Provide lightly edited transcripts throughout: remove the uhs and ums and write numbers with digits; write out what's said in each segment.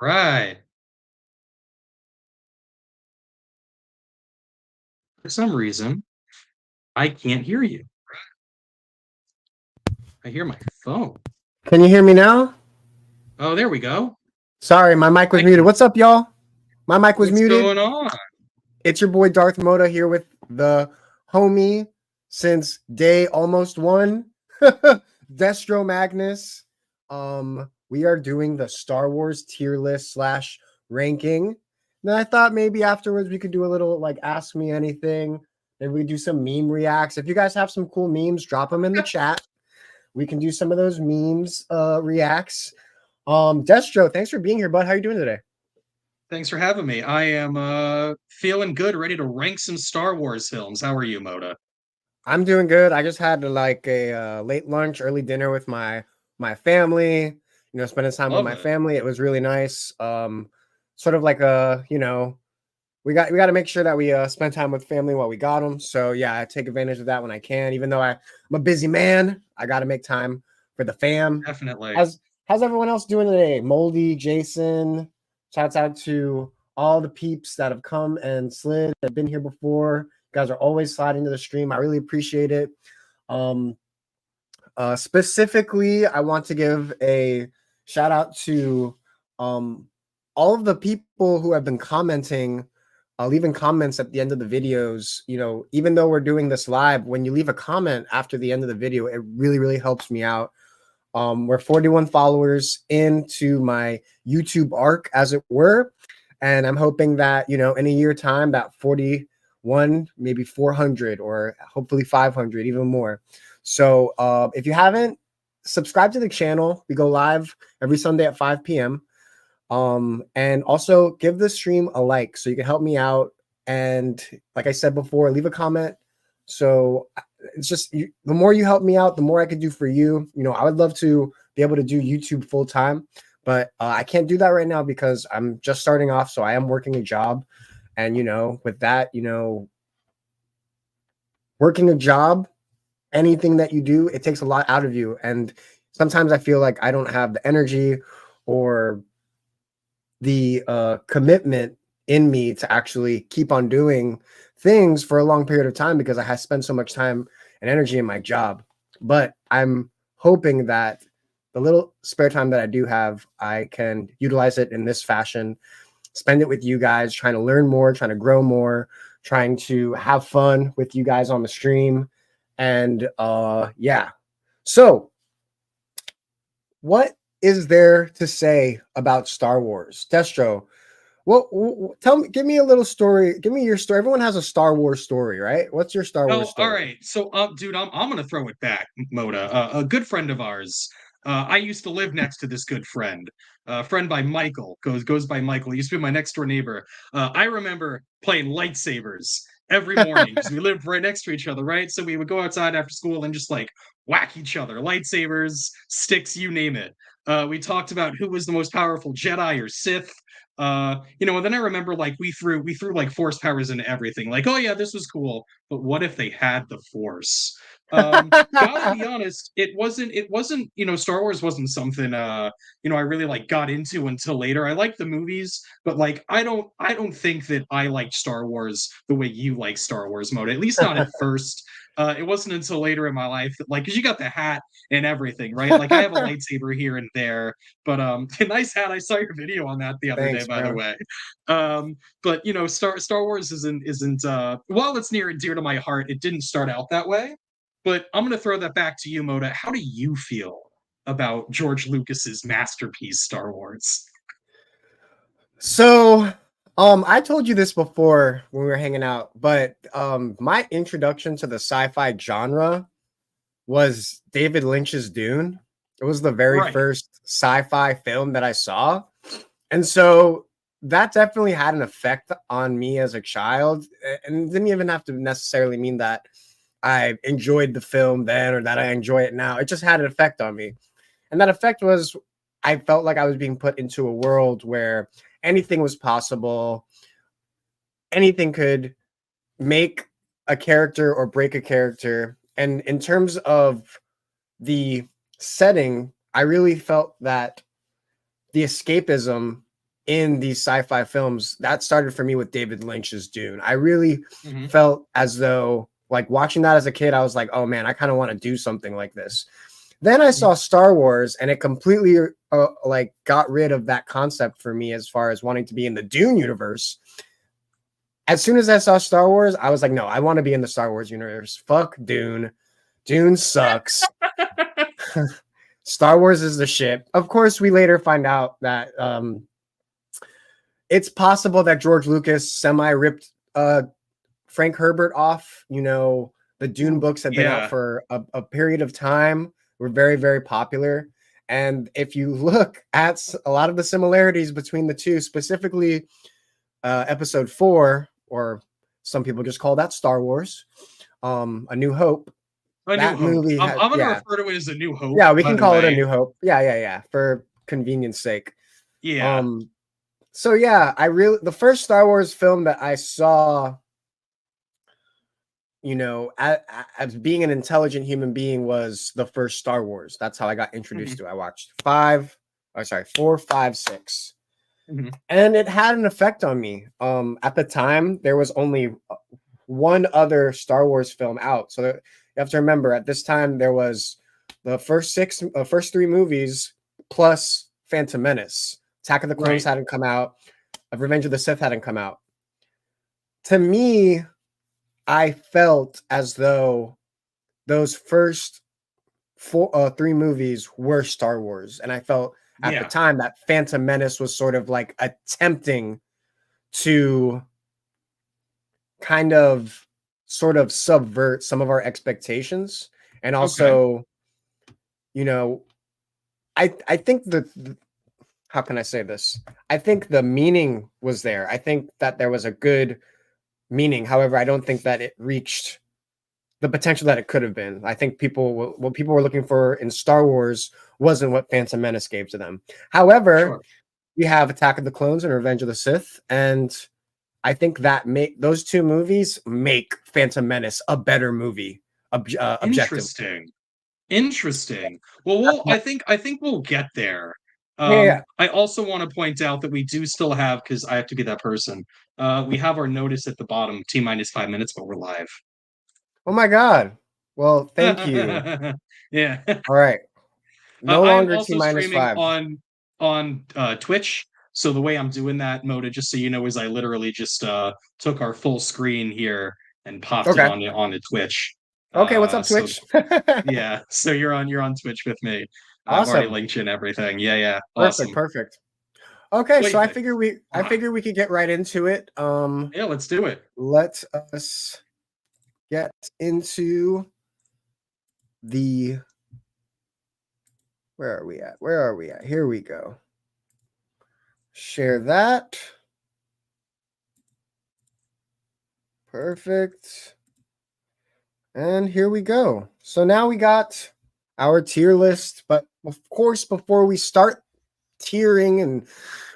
Right. For some reason, I can't hear you. I hear my phone. Can you hear me now? Oh, there we go. Sorry, my mic was I muted. can. What's up, y'all? My mic was What's muted. going on? It's your boy Darth Moda here with the homie since day almost one, Destro Magnus. We are doing the Star Wars tier list slash ranking. And I thought maybe afterwards we could do a little like ask me anything. Maybe we do some meme reacts. If you guys have some cool memes, drop them in the chat. We can do some of those memes reacts. Destro, thanks for being here, bud. How you doing today? Thanks for having me. I am feeling good, ready to rank some Star Wars films. How are you, Moda? I'm doing good. I just had like a late lunch, early dinner with my family. You know, spending time with Love my it. family. It was really nice. Sort of like a we got to make sure that we spend time with family while we got them. So yeah, I take advantage of that when I can. Even though I'm a busy man, I got to make time for the fam. Definitely. How's everyone else doing today? Moldy, Jason. Shouts out to all the peeps that have come and slid and been here before. You guys are always sliding to the stream. I really appreciate it. Um, Specifically, I want to give a shout out to all of the people who have been commenting leaving comments at the end of the videos. You know, even though we're doing this live, when you leave a comment after the end of the video, it really, really helps me out. We're 41 followers into my YouTube arc, as it were. And I'm hoping that, you know, in a year time, that 41, maybe 400, or hopefully 500, even more. So if you haven't, subscribe to the channel. We go live every Sunday at 5 p.m. And also give the stream a like so you can help me out. And like I said before, leave a comment. So it's just the more you help me out, the more I can do for you. You know, I would love to be able to do YouTube full time, but I can't do that right now because I'm just starting off. So I am working a job. And, you know, with that, you know, working a job, anything that you do, it takes a lot out of you. And sometimes I feel like I don't have the energy or the commitment in me to actually keep on doing things for a long period of time because I have spent so much time and energy in my job. But I'm hoping that the little spare time that I do have, I can utilize it in this fashion, spend it with you guys, trying to learn more, trying to grow more, trying to have fun with you guys on the stream. And yeah. So what is there to say about Star Wars? Destro, well, tell me, give me a little story. Give me your story. Everyone has a Star Wars story, right? What's your Star Wars Oh, all story? right. So, dude, I'm gonna throw it back, Moda. A good friend of ours. I used to live next to this good friend. A friend by Michael goes by Michael. He used to be my next door neighbor. I remember playing lightsabers every morning because we lived right next to each other, right? So we would go outside after school and just like whack each other, lightsabers, sticks, you name it. We talked about who was the most powerful Jedi or Sith. You know, and then I remember like we threw like force powers into everything. Like, oh yeah, this was cool, but what if they had the force? Gotta be honest, it wasn't, you know, Star Wars wasn't something you know, I really like got into until later. I like the movies, but like I don't think that I liked Star Wars the way you like Star Wars mode, at least not at first. It wasn't until later in my life that like because you got the hat and everything, right? Like I have a lightsaber here and there, but a nice hat. I saw your video on that the other day, Thanks, by the bro. way. But you know, Star Wars isn't while it's near and dear to my heart, it didn't start out that way. But I'm gonna throw that back to you, Moda. How do you feel about George Lucas's masterpiece, Star Wars? So, I told you this before when we were hanging out, but my introduction to the sci-fi genre was David Lynch's Dune. It was the very Right. first sci-fi film that I saw. And so that definitely had an effect on me as a child. And it didn't even have to necessarily mean that I enjoyed the film then or that I enjoy it now. It just had an effect on me. And that effect was I felt like I was being put into a world where anything was possible. Anything could make a character or break a character. And in terms of the setting, I really felt that the escapism in these sci-fi films that started for me with David Lynch's Dune. I really Mm-hmm. felt as though like watching that as a kid, I was like, oh man, I kind of want to do something like this. Then I saw Star Wars and it completely like got rid of that concept for me as far as wanting to be in the Dune universe. As soon as I saw Star Wars, I was like, no, I want to be in the Star Wars universe. Fuck Dune. Dune sucks. Star Wars is the shit. Of course, we later find out that it's possible that George Lucas semi ripped Frank Herbert off. You know, the Dune books have been out Yeah. for a period of time, were very, very popular. And if you look at a lot of the similarities between the two, specifically episode 4, or some people just call that Star Wars, A New Hope, A New that Hope. movie I'm, has, I'm gonna yeah, refer to it as A New Hope, yeah, we by can the call it A way. New Hope. Yeah, yeah, yeah, for convenience sake. Yeah. Um, so yeah, the first Star Wars film that I saw, you know, as being an intelligent human being was the first Star Wars. That's how I got introduced Mhm. to it. I watched 5, oh sorry, 4, 5, 6. Mhm. And it had an effect on me. At the time, there was only one other Star Wars film out. So you have to remember at this time there was the first 3 movies plus Phantom Menace. Attack of the Clones Right. hadn't come out. Revenge of the Sith hadn't come out. to me, I felt as though those first three movies were Star Wars, and I felt at the Yeah. time that Phantom Menace was sort of like attempting to kind of sort of subvert some of our expectations, and Okay. also, you know, I think the how can I say this? I think the meaning was there. I think that there was a good meaning. However, I don't think that it reached the potential that it could have been. I think what people were looking for in Star Wars wasn't what Phantom Menace gave to them. However, Sure. we have Attack of the Clones and Revenge of the Sith, and I think that make those two movies make Phantom Menace a better movie, objective. Interesting. Interesting. Well, I think we'll get there. Yeah, yeah. I also want to point out that we do still have, because I have to be that person. We have our notice at the bottom, T minus 5 minutes, but we're live. Oh my God. Well, thank you. Yeah. All right. No I am longer T also minus streaming five. on Twitch. So the way I'm doing that, Moda, just so you know, is I literally just took our full screen here and popped it Okay. onto Twitch. Okay. What's up, So Twitch? yeah, so you're on Twitch with me. I've already Awesome. linked you and everything. Yeah, yeah, Perfect. awesome. Perfect. Okay, What do so you I think? figure we could get right into it. Yeah, let's do it. Let us get into the where are we at? Where are we at? Here we go. Share that. Perfect. And here we go. So now we got our tier list, but of course, before we start tiering and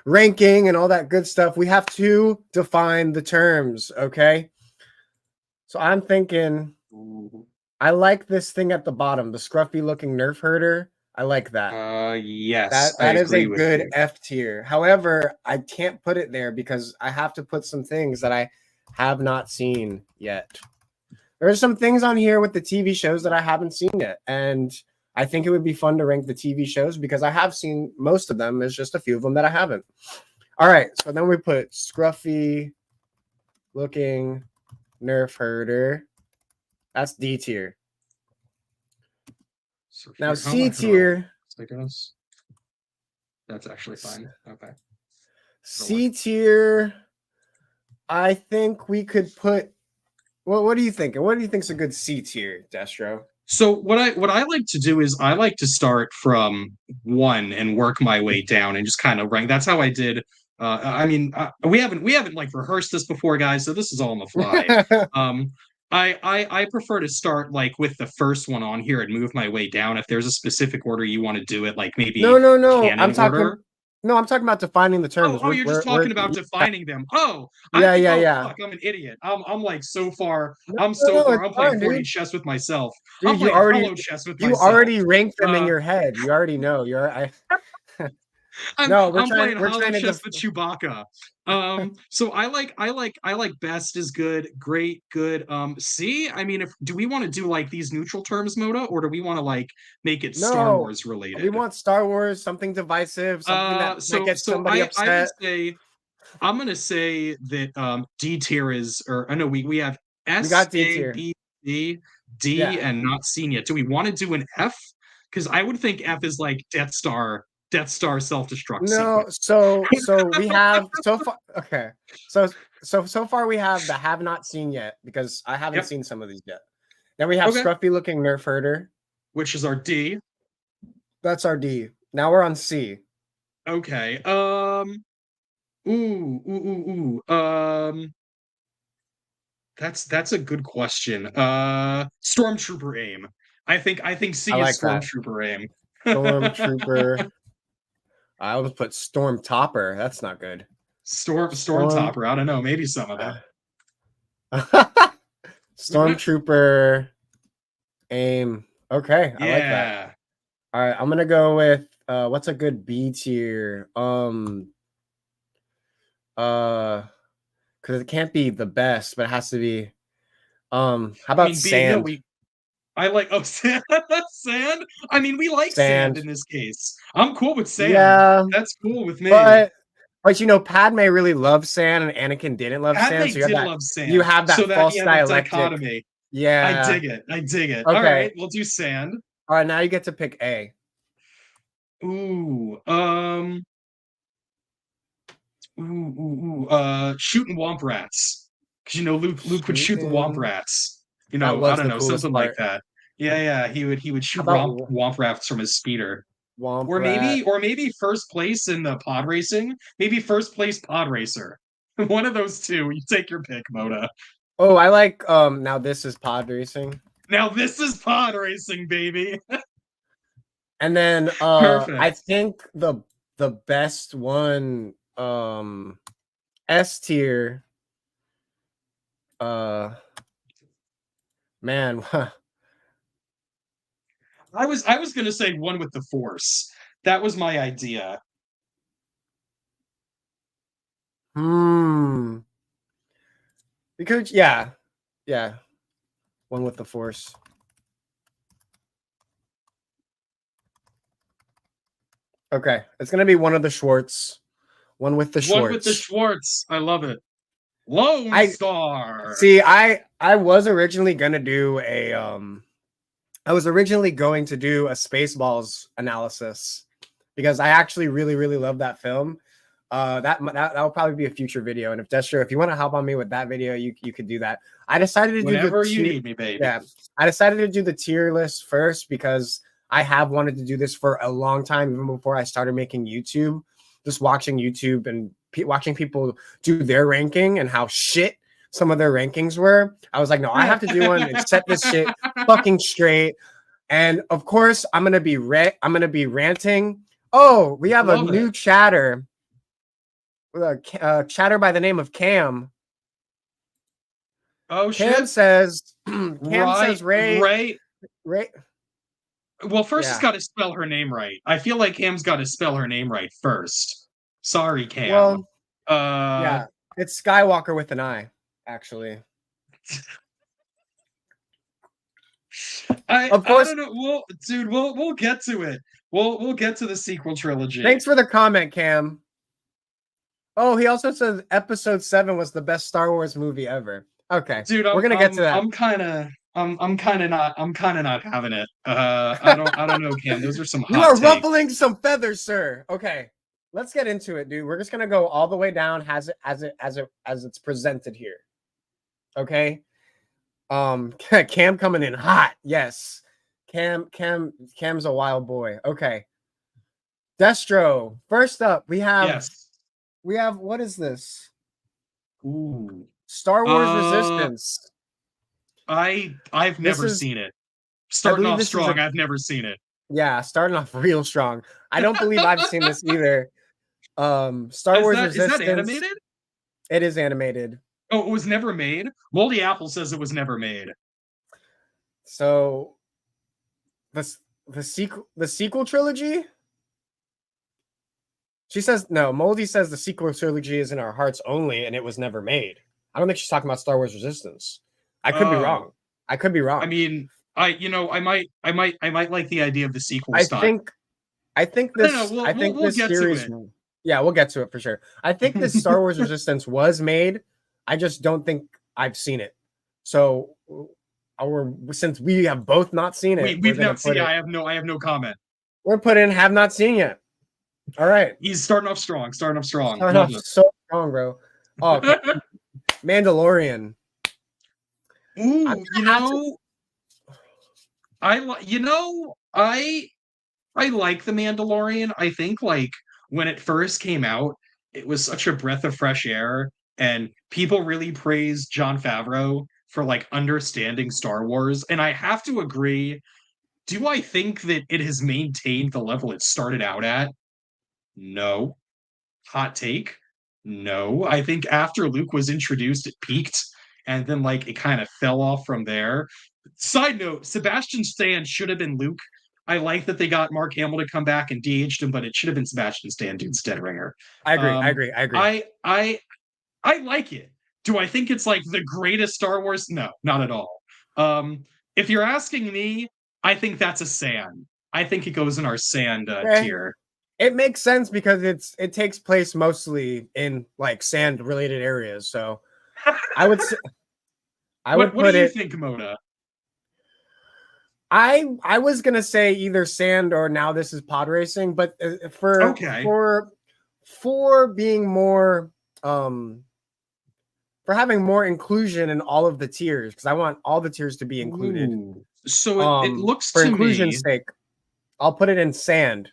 ranking and all that good stuff, we have to define the terms, okay? So I'm thinking Ooh. I like this thing at the bottom, the scruffy looking nerf herder. I like that. Yes, That I that is a agree with good you. F tier. However, I can't put it there because I have to put some things that I have not seen yet. There's some things on here with the TV shows that I haven't seen yet, and I think it would be fun to rank the TV shows because I have seen most of them. There's just a few of them that I haven't. All right, so then we put scruffy looking nerf herder. That's D tier. So Now here, C how do I tier. take this? That's actually fine. Okay. It'll work. C tier. I think we could put. What are you thinking? What do you think's a good C tier, Destro? So what I like to do is I like to start from one and work my way down and just kind of rank. That's how I did. I mean, we haven't like rehearsed this before, guys. So this is all on the fly. Um, I prefer to start like with the first one on here and move my way down. If there's a specific order you want to do it, like No, maybe no, no. canon order. I'm talking about defining the Oh, terms. oh, you're just We're talking about defining them. Oh, yeah, yeah, oh yeah. fuck, I'm an idiot. I'm like so far. No, I'm no, so no, far. it's I'm playing fine, 4D dude. chess with myself. I'm Dude, playing hollow chess with you myself. already ranked them in Uh, your head. You already know. You're I I'm No, I'm playing we're hollow trying to chess with Chewbacca. So I like best is good, great, good. C. I mean, if do we want to do like these neutral terms, Moda, or do we want to like make it Star No, Wars we related? want Star Wars, something divisive, something that might So get so somebody I would upset. say I'm gonna say that D tier is, or I know we have We S got D A tier. B C D Yeah. and not seen yet. Do we want to do an F? Because I would think F is like Death Star self destruct No, sequence. so we have so far okay. So so far we have the have not seen yet because I haven't Yep. seen some of these yet. Then we have Okay. scruffy looking nerf herder. Which is our D. That's our D. Now we're on C. Okay. Ooh, ooh, ooh, ooh. That's a good question. Stormtrooper aim. I think I C is like that. Stormtrooper aim. Stormtrooper. I almost put storm topper. That's not good. Storm Stormtopper. I don't know. Maybe some of them. Stormtrooper aim. Okay, I like that. Yeah. All right, I'm gonna go with what's a good B tier? Because it can't be the best, but it has to be. How I about mean, B. No, sand? we. I like. Oh, sand. Sand. I mean, we like sand Sand. in this case. I'm cool with sand. Yeah, That's cool with me. but But you know, Padme really loved sand, and Anakin didn't love sand. Padme So you have did that. love You sand, have so that that false yeah, that dialectic. dichotomy. I Yeah. dig it. I dig it. All Okay. right, we'll do sand. All right. Now you get to pick A. Ooh, shooting womp rats. Because Luke would shoot the womp Shooting. rats. That I was don't the know, coolest something like part. that. Yeah, yeah. He would How shoot about womp rats from his speeder. Womp Rat? Or maybe first place in the pod racing. Maybe first place pod racer. One of those two. You take your pick, Moda. Oh, I like now this is pod racing. Now this is pod racing, baby. And then I Perfect. think the best one S tier uh man. I was gonna say one with the force. That was my idea. Hmm. Because yeah. Yeah. One with the force. Okay. It's gonna be one of the Schwartz. One with the One with the Schwartz. Schwartz. I love it. Lone I Star. see I was originally gonna do a I was originally going to do a Spaceballs analysis because I actually really, really love that film. That will probably be a future video. And if Destro, if you want to help on me with that video, you could do that. I decided to do the Whenever you tier. need me, baby. Yeah, I decided to do the tier list first because I have wanted to do this for a long time, even before I started making YouTube. Just watching YouTube and watching people do their ranking and how shit some of their rankings were. I was like, no, I have to do one and set this shit fucking straight. And of course, I'm gonna be ranting. Oh, we have a Love it. new chatter. Chatter by the name of Cam. Oh Cam shit. says, Right, Ray, right. Ray. Well, first he's Yeah. got to spell her name right. I feel like Cam's got to spell her name right first. Sorry, Cam. Well, Uh, yeah. It's Skywalker with an I, actually. Of I course. don't know. We'll get to it. We'll get to the sequel trilogy. Thanks for the comment, Cam. Oh, he also says Episode 7 was the best Star Wars movie ever. Okay, Dude, we're gonna get to that. I'm kind of not having it. I don't know, Cam. Those are some You hot are takes. ruffling some feathers, sir. Okay, let's get into it, dude. We're just gonna go all the way down as it's presented here. Okay. Cam coming in hot. Yes. Cam's a wild boy. Okay. Destro. First up, Yes. we have what is this? Ooh. Star Wars Uh, Resistance. I've This never is seen it. I Starting believe off this is strong, I've never seen it. yeah, starting off real strong. I don't believe I've seen this either. Star Wars Is that Resistance. animated? It is animated. Oh, it was never made. Moldy Apple says it was never made. So the sequel trilogy. She says no. Moldy says the sequel trilogy is in our hearts only, and it was never made. I don't think she's talking about Star Wars Resistance. I could be Oh, wrong. I could be I wrong. mean, I might like the idea of the sequel I style. think I think No, no, this I think we'll this get to series. it. Yeah, we'll get to it for sure. I think this Star Wars Resistance was made. I just don't think I've seen it. So, since we have both not seen it, we're We've gonna not put seen. it. I have no comment. We're put in have not seen yet. All right, He's starting off strong. Starting off strong. starting Love off it. so strong, bro. Oh, okay. Mandalorian. I'm Ooh, gonna have to. I like the Mandalorian. I think like when it first came out, it was such a breath of fresh air, and people really praised Jon Favreau for like understanding Star Wars. And I have to agree. Do I think that it has maintained the level it started out at? No. Hot take. No. I think after Luke was introduced, it peaked, and then like it kind of fell off from there. Side note, Sebastian Stan should have been Luke. I like that they got Mark Hamill to come back and DH'd him, but it should have been Sebastian Stan instead, Ringer. I agree. I Um, agree. I agree. I I I like it. Do I think it's like the greatest Star Wars? No, not at all. If you're asking me, I think that's a sand. I think it goes in our sand Okay. tier. It makes sense because it takes place mostly in like sand related areas. So I would say, I would What do put you it. think, Mona? I was gonna say either sand or now this is pod racing, but Okay. for being more um for having more inclusion in all of the tiers because I want all the tiers to be included. Ooh. So it looks For to inclusion's me, sake, I'll put it in sand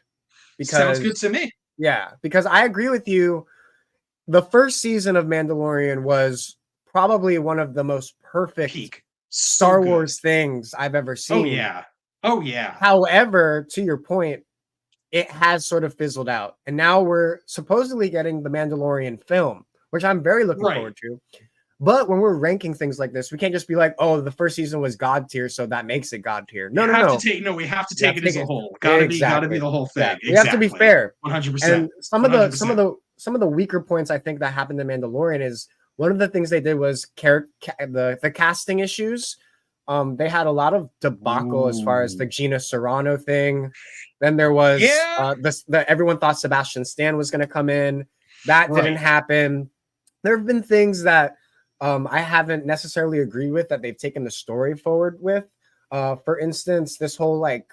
sounds good because to me. yeah, because I agree with you. The first season of Mandalorian was probably one of the most perfect Peak. So Star good. Wars things I've ever Oh seen. yeah. Oh yeah. However, to your point, it has sort of fizzled out. And now we're supposedly getting the Mandalorian film, which I'm very looking Right. forward to. But when we're ranking things like this, we can't just be like, oh, the first season was God tier, so that makes it God tier. You No, no, have to no. take no, we have to You take have to it as take a it. whole. Gotta be Exactly. the whole Yeah. thing. We have to be Exactly. fair. 100%. And some of the 100%. some of the weaker points I think that happened in Mandalorian is one of the things they did was the casting issues. They had a lot of debacle as far as the Ooh. Gina Serrano thing. Then there was Yeah. this that everyone thought Sebastian Stan was going to come in. That didn't Right. happen. There have been things that I haven't necessarily agreed with that they've taken the story forward with. For instance, this whole like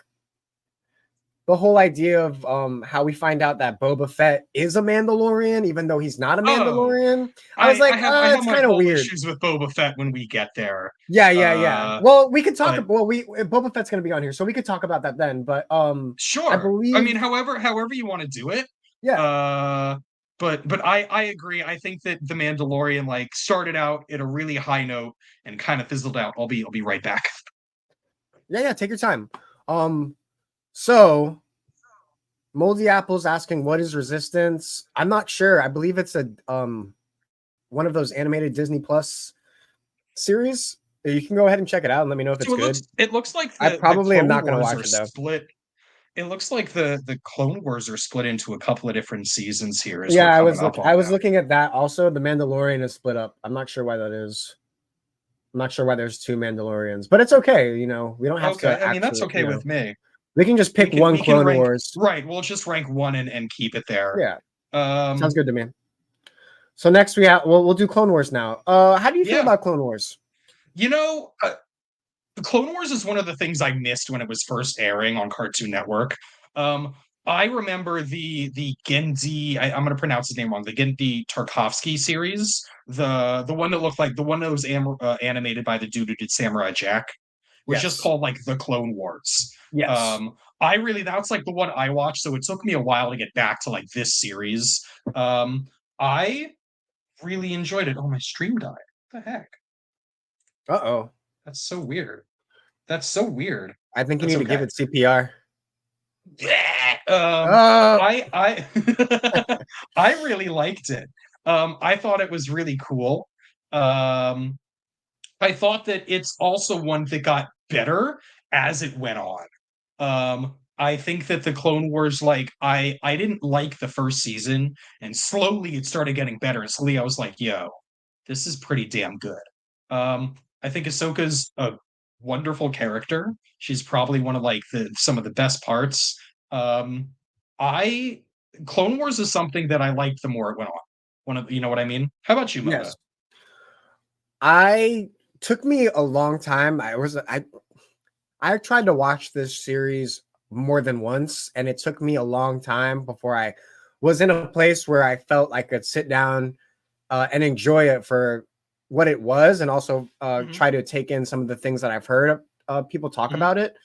the whole idea of how we find out that Boba Fett is a Mandalorian, even though he's not a Oh, Mandalorian. I was like, I have it's my kind of whole weird. issues with Boba Fett when we get there. Yeah, yeah, yeah. Uh, Well, we could talk but about we Boba Fett's gonna be on here, so we could talk about that then. But I sure. I mean, believe, however you want to do it. yeah, Uh, but I agree. I think that the Mandalorian like started out at a really high note and kind of fizzled out. I'll be right back. yeah, yeah, take your time. So Moldy Apple's asking what is resistance? I'm not sure. I believe it's a one of those animated Disney Plus series. You can go ahead and check it out and let me know if it's So good. it looks like I the probably am Clone not gonna Wars are watch it though. split. It looks like the Clone Wars are split into a couple of different seasons here as we're Yeah, coming up I on was them. looking at that also. The Mandalorian is split up. I'm not sure why that is. I'm not sure why there's two Mandalorians, but it's okay. You know, we don't have to Okay, I mean that's actually, okay with me. we can just pick one We can Clone rank Wars. right. We'll just rank one and keep it there. Yeah, sounds Um, good to me. So next we'll do Clone Wars now. How do you feel yeah, about Clone Wars? you know, Clone Wars is one of the things I missed when it was first airing on Cartoon Network. Um, I remember the Gendy. I'm going to pronounce his name wrong. The Gendy Tarkovsky series, the one that looked like the one that was animated by the dude who did Samurai Jack, was just Yes. called like the Clone Wars. Yes. I really that's like the one I watched, so it took me a while to get back to like this series. I really enjoyed it. Oh, my stream died. What the heck? Uh-oh. That's so weird. That's so weird. I think you That's need to give okay. it CPR. Yeah. Oh, I really liked it. I thought it was really cool. Um, I thought that it's also one that got better as it went on. I think that the Clone Wars, like, I didn't like the first season, and slowly it started getting better. And slowly I was like, yo, this is pretty damn good. I think Ahsoka's a wonderful character. She's probably one of like the some of the best parts. Um, I Clone Wars is something that I liked the more it went on. One of you know what I mean? How about you, Moda? yes. I took me a long time. I tried to watch this series more than once, and it took me a long time before I was in a place where I felt I could sit down and enjoy it for what it was, and also Mhm, try to take in some of the things that I've heard people talk mhm. about it.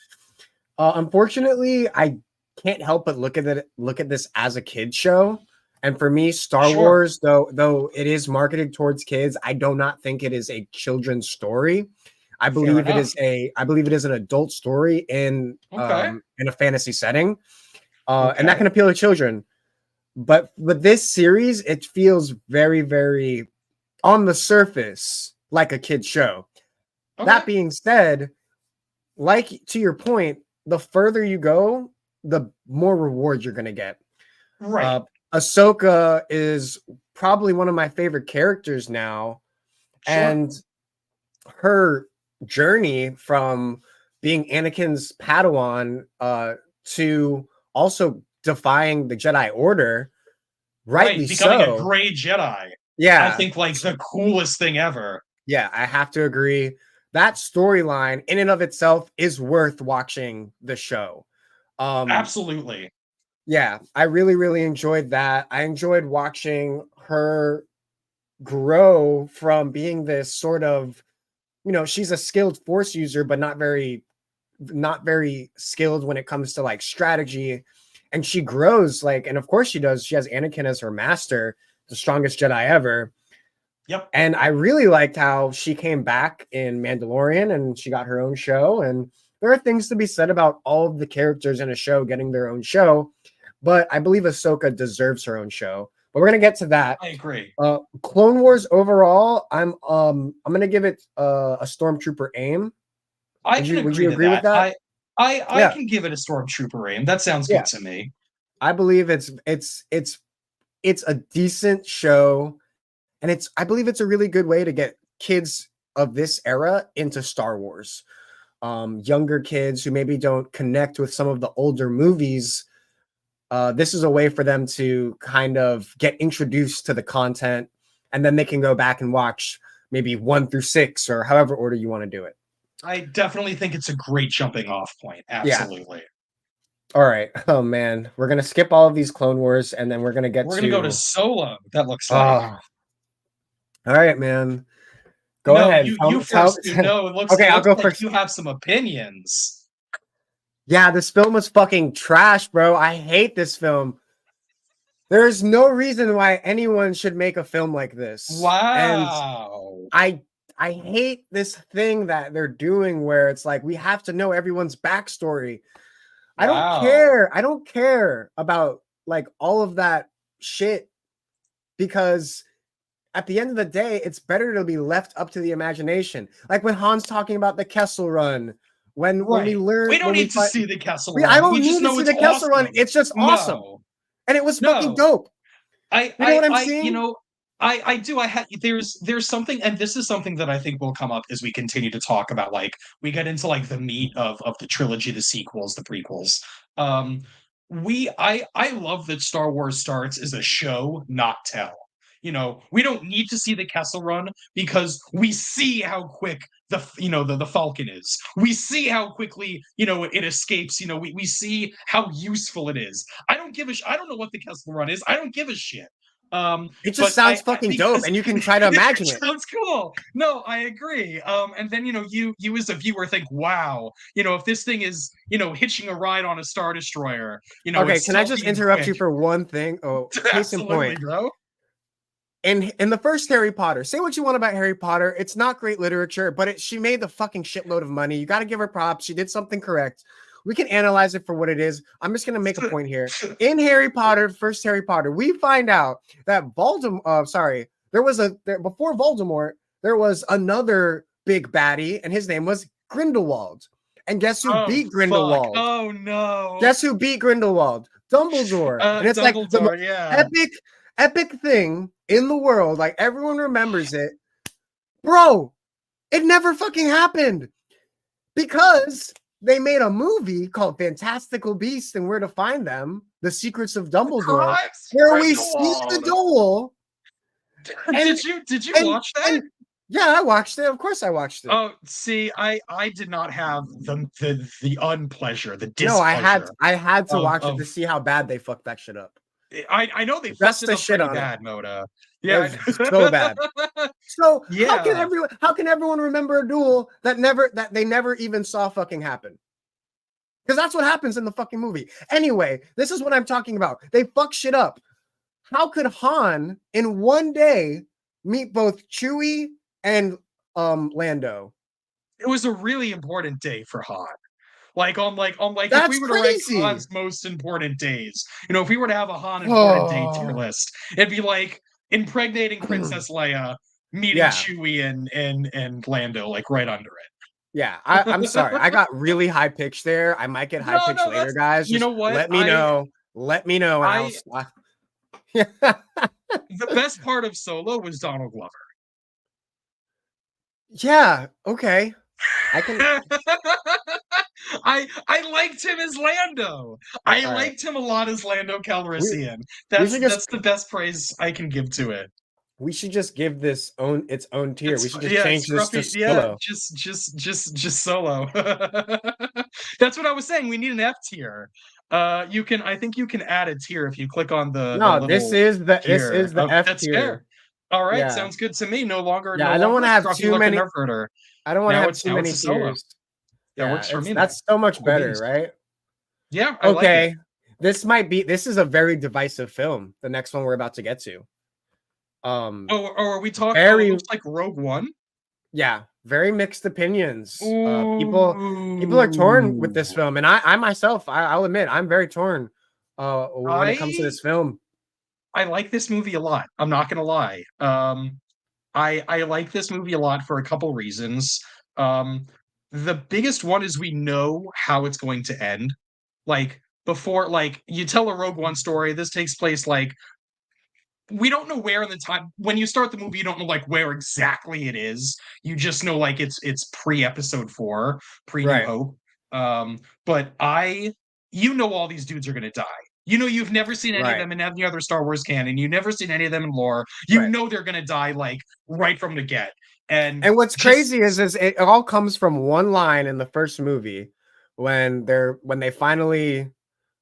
Unfortunately, I can't help but look at this as a kid show. And for me, Star Sure, Wars, though it is marketed towards kids, I do not think it is a children's story. fair enough. I believe it is an adult story Okay, in a fantasy setting, and that okay, can appeal to children. But with this series, it feels very, very on the surface like a kid show. okay. That being said, like to your point, the further you go, the more rewards you're going to get. Right. Uh, Ahsoka is probably one of my favorite characters now, Sure. and her journey from being Anakin's Padawan to also defying the Jedi Order, rightly Right, becoming a so. gray Jedi. I Yeah, think like the coolest thing ever. yeah, I have to agree. That storyline in and of itself is worth watching the show. Um, Absolutely. yeah, I really, really enjoyed that. I enjoyed watching her grow from being this sort of, she's a skilled force user, but not very skilled when it comes to like strategy. And she grows like, and of course she does. She has Anakin as her master, the strongest Jedi ever. Yep. And I really liked how she came back in Mandalorian and she got her own show. And there are things to be said about all of the characters in a show getting their own show, but I believe Ahsoka deserves her own show. But we're gonna get to that. I agree. Clone Wars overall, I'm gonna give it a Stormtrooper aim. I Would can you would agree you to agree with that. that? I Yeah, can give it a stormtrooper aim. That sounds yeah. good to me. I believe it's a decent show, and I believe it's a really good way to get kids of this era into Star Wars. Younger kids who maybe don't connect with some of the older movies. This is a way for them to kind of get introduced to the content, and then they can go back and watch maybe 1 through 6 or however order you want to do it. I definitely think it's a great jumping off point. Yeah. Absolutely. All right. Oh man, we're gonna skip all of these Clone Wars, and then we're gonna get We're to. gonna go to Solo. That looks like. Oh, all right, man. Go No, ahead. you Tell. first. You know, it looks Okay, it I'll looks go like first. you have some opinions. Yeah, this film was fucking trash, bro. I hate this film. There's no reason why anyone should make a film like this. And Wow. I I hate this thing that they're doing where it's like we have to know everyone's backstory. I don't Wow. care. I don't care about like all of that shit because at the end of the day, it's better to be left up to the imagination. Like when Han's talking about the Kessel Run, when we Right. learn We don't when we need to fight, see the Kessel I Run. We don't just need to know see it's the Kessel Run. awesome. It's just awesome, No. and it was fucking No. dope. You know what I'm You saying? know, I do. I had there's something, and this is something that I think will come up as we continue to talk about, like, we get into like the meat of the trilogy, the sequels, the prequels. Um, I love that Star Wars starts as a show, not tell. We don't need to see the Kessel Run because we see how quick the Falcon is. We see how quickly it escapes. We see how useful it is. I don't know what the Kessel Run is. I don't give a shit. It just But sounds fucking dope, because and you can try to it imagine it. sounds cool. No, I agree. And then you as a viewer think, wow, if this thing is hitching a ride on a Star Destroyer, Okay, it's can I still just being interrupt quick. you for one thing? Oh, case in Absolutely, point. bro. In the first Harry Potter, say what you want about Harry Potter, it's not great literature, but she made the fucking shitload of money. You got to give her props. She did something correct. We can analyze it for what it is. I'm just gonna make a point here. In Harry Potter, first Harry Potter, we find out that Voldemort. Before Voldemort, there was another big baddie, and his name was Grindelwald. And guess who Oh beat fuck! Grindelwald? Oh no! Guess who beat Grindelwald? Dumbledore. And it's like the Dumbledore. most Yeah. epic thing in the world. Like everyone remembers it. Bro, it never fucking happened because they made a movie called Fantastical Beasts and Where to Find Them, The Secrets of Dumbledore, Crimes where we see the Grindelwald. duel. And, Did you and, watch that? and yeah, I watched it. Of course I watched it. Oh, see, I did not have the unpleasure, the No, displeasure I had to watch it of to see how bad they fucked that shit up. I know they fucked Just it to up shit pretty on it. bad, Moda. It Yeah. was so bad. So Yeah. how can everyone remember a duel that they never even saw fucking happen? Because that's what happens in the fucking movie. Anyway, this is what I'm talking about. They fuck shit up. How could Han in one day meet both Chewie and Lando? It was a really important day for Han. If That's we were to rank crazy. Han's most important days, if we were to have a Han important day tier Oh. list, it'd be like impregnating Princess Leia, meeting Yeah. Chewie and Lando, like right under it. Yeah, I'm sorry. I got really high pitched there. I might get high No, pitched no, later, that's guys. you Just know what? let me know. Let me know, and I'll I stop. the best part of Solo was Donald Glover. Yeah. Okay. I can. I liked him as Lando. I All right. liked him a lot as Lando We Calrissian. we should just That's the best praise I can give to it. give this its own tier. We It's should just yeah, change it's this to scruffy. Yeah, solo. just solo. That's what I was saying. We need an F tier. You can I think you can add a tier if you click on the No, little this gear. is the F That's fair. tier. All right, Yeah. sounds good to me. Yeah, No I don't want longer to a have scruffy too looking many nerf herder. I don't want to have too Now many it's a solo. tiers. That Yeah, works for it's me, man. that's so much Cool better, beans. right? Yeah, I like it. Okay. This is a very divisive film. The next one we're about to get to. Oh, are we talking? Oh, it Very looks like Rogue One. yeah, very mixed opinions. People are torn with this Ooh. film, and I myself, I'll admit, I'm very torn. When it comes to I this film. I like this movie a lot. I'm not gonna lie. I like this movie a lot for a couple reasons. Um, the biggest one is we know how it's going to end. Like before, like you tell a Rogue One story. This takes place like we don't know where in the time when you start the movie. You don't know like where exactly it is. You just know like it's pre Episode 4, pre New Right, Hope. But you know all these dudes are gonna die. You know you've never seen any of right, them in any other Star Wars canon. You've never seen any of them in lore. You right. know they're gonna die like right from the get. And And what's just crazy is it all comes from one line in the first movie when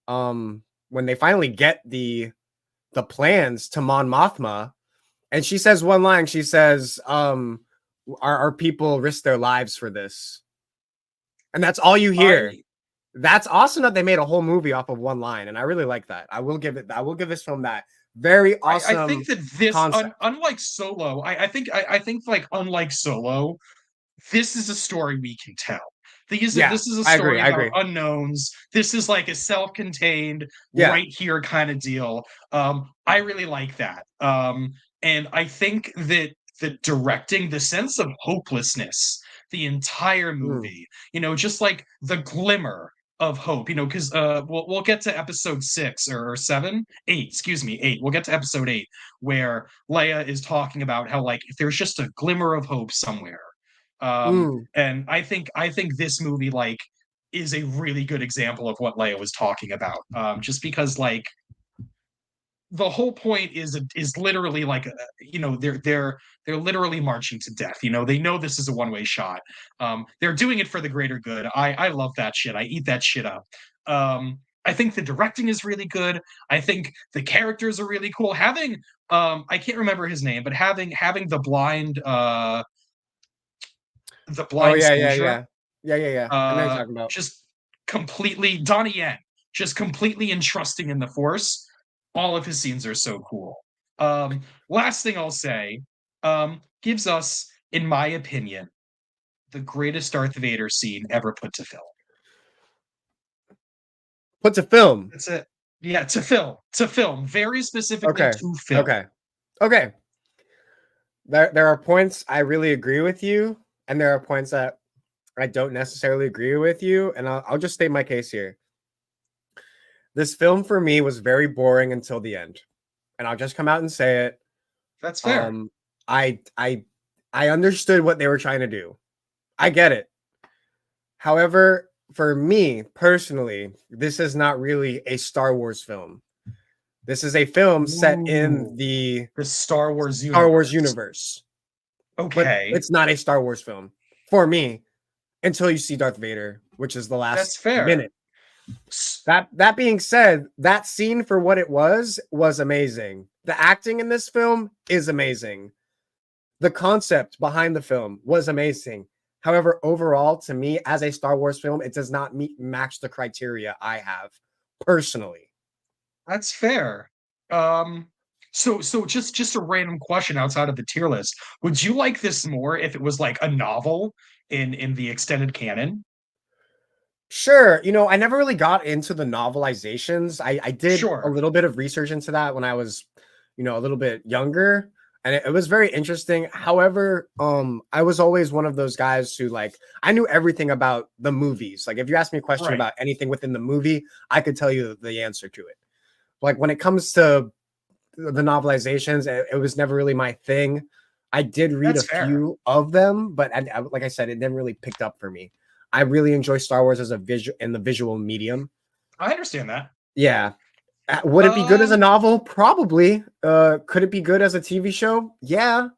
um they finally get the plans to Mon Mothma, and she says one line. She says, our people risk their lives for this," and that's all you hear. I That's awesome that they made a whole movie off of one line, and I really like that. I will give this film that. Very I think awesome that this concept. unlike Solo, I think like unlike Solo, this is a story we can tell. Yeah, This is a I agree. story I about agree. unknowns. This is like a self-contained, Yeah. right here kind of deal. I really like that. And I think that the directing, the sense of hopelessness, the entire Mm, movie, just like the glimmer of hope, because we'll get to episode 6 or 7, 8, excuse me, 8. We'll get to episode 8 where Leia is talking about how like if there's just a glimmer of hope somewhere. mm, And I think this movie like is a really good example of what Leia was talking about. Just because like the whole point is literally like they're literally marching to death. They know this is a one-way shot. They're doing it for the greater good. I love that shit. I eat that shit up. I think the directing is really good. I think the characters are really cool. Having I can't remember his name, but having the oh blind yeah, yeah, soldier yeah, yeah, yeah, yeah. I know what you're talking about. just completely Donnie Yen, just completely entrusting in the Force. All of his scenes are so cool. Last thing I'll say, gives us, in my opinion, the greatest Darth Vader scene ever put to film. Put to film. That's it. Yeah, to film, very specifically Okay, to film. okay, okay. There are points I really agree with you, and there are points that I don't necessarily agree with you. And I'll just state my case here. This film for me was very boring until the end, and I'll just come out and say it. That's fair. Um, I I I understood what they were trying to do. I get it. However, for me personally, this is not really a Star Wars film. This is a film set in Ooh, the the Star Wars Star Wars universe. universe, but Okay, it's not a Star Wars film for me until you see Darth Vader, which is the that's last fair. minute. That being said, that scene for what it was amazing. The acting in this film is amazing. The concept behind the film was amazing. However, overall, to me, as a Star Wars film, it does not match the criteria I have personally. That's fair. Um, so just a random question outside of the tier list. Would you like this more if it was like a novel in the extended canon? Sure, I never really got into the novelizations. I did a Sure. little bit of research into that when I was, a little bit younger, and it was very interesting. However, I was always one of those guys who like I knew everything about the movies. Like if you ask me a question Right. about anything within the movie, I could tell you the answer to it. Like when it comes to the novelizations, it was never really my thing. I did read a That's fair. few of them, but like I said, it never really picked up for me. I really enjoy Star Wars as a visual in the visual medium. I understand that. Yeah. Would it be good as a novel? Probably. Could it be good as a TV show? Yeah.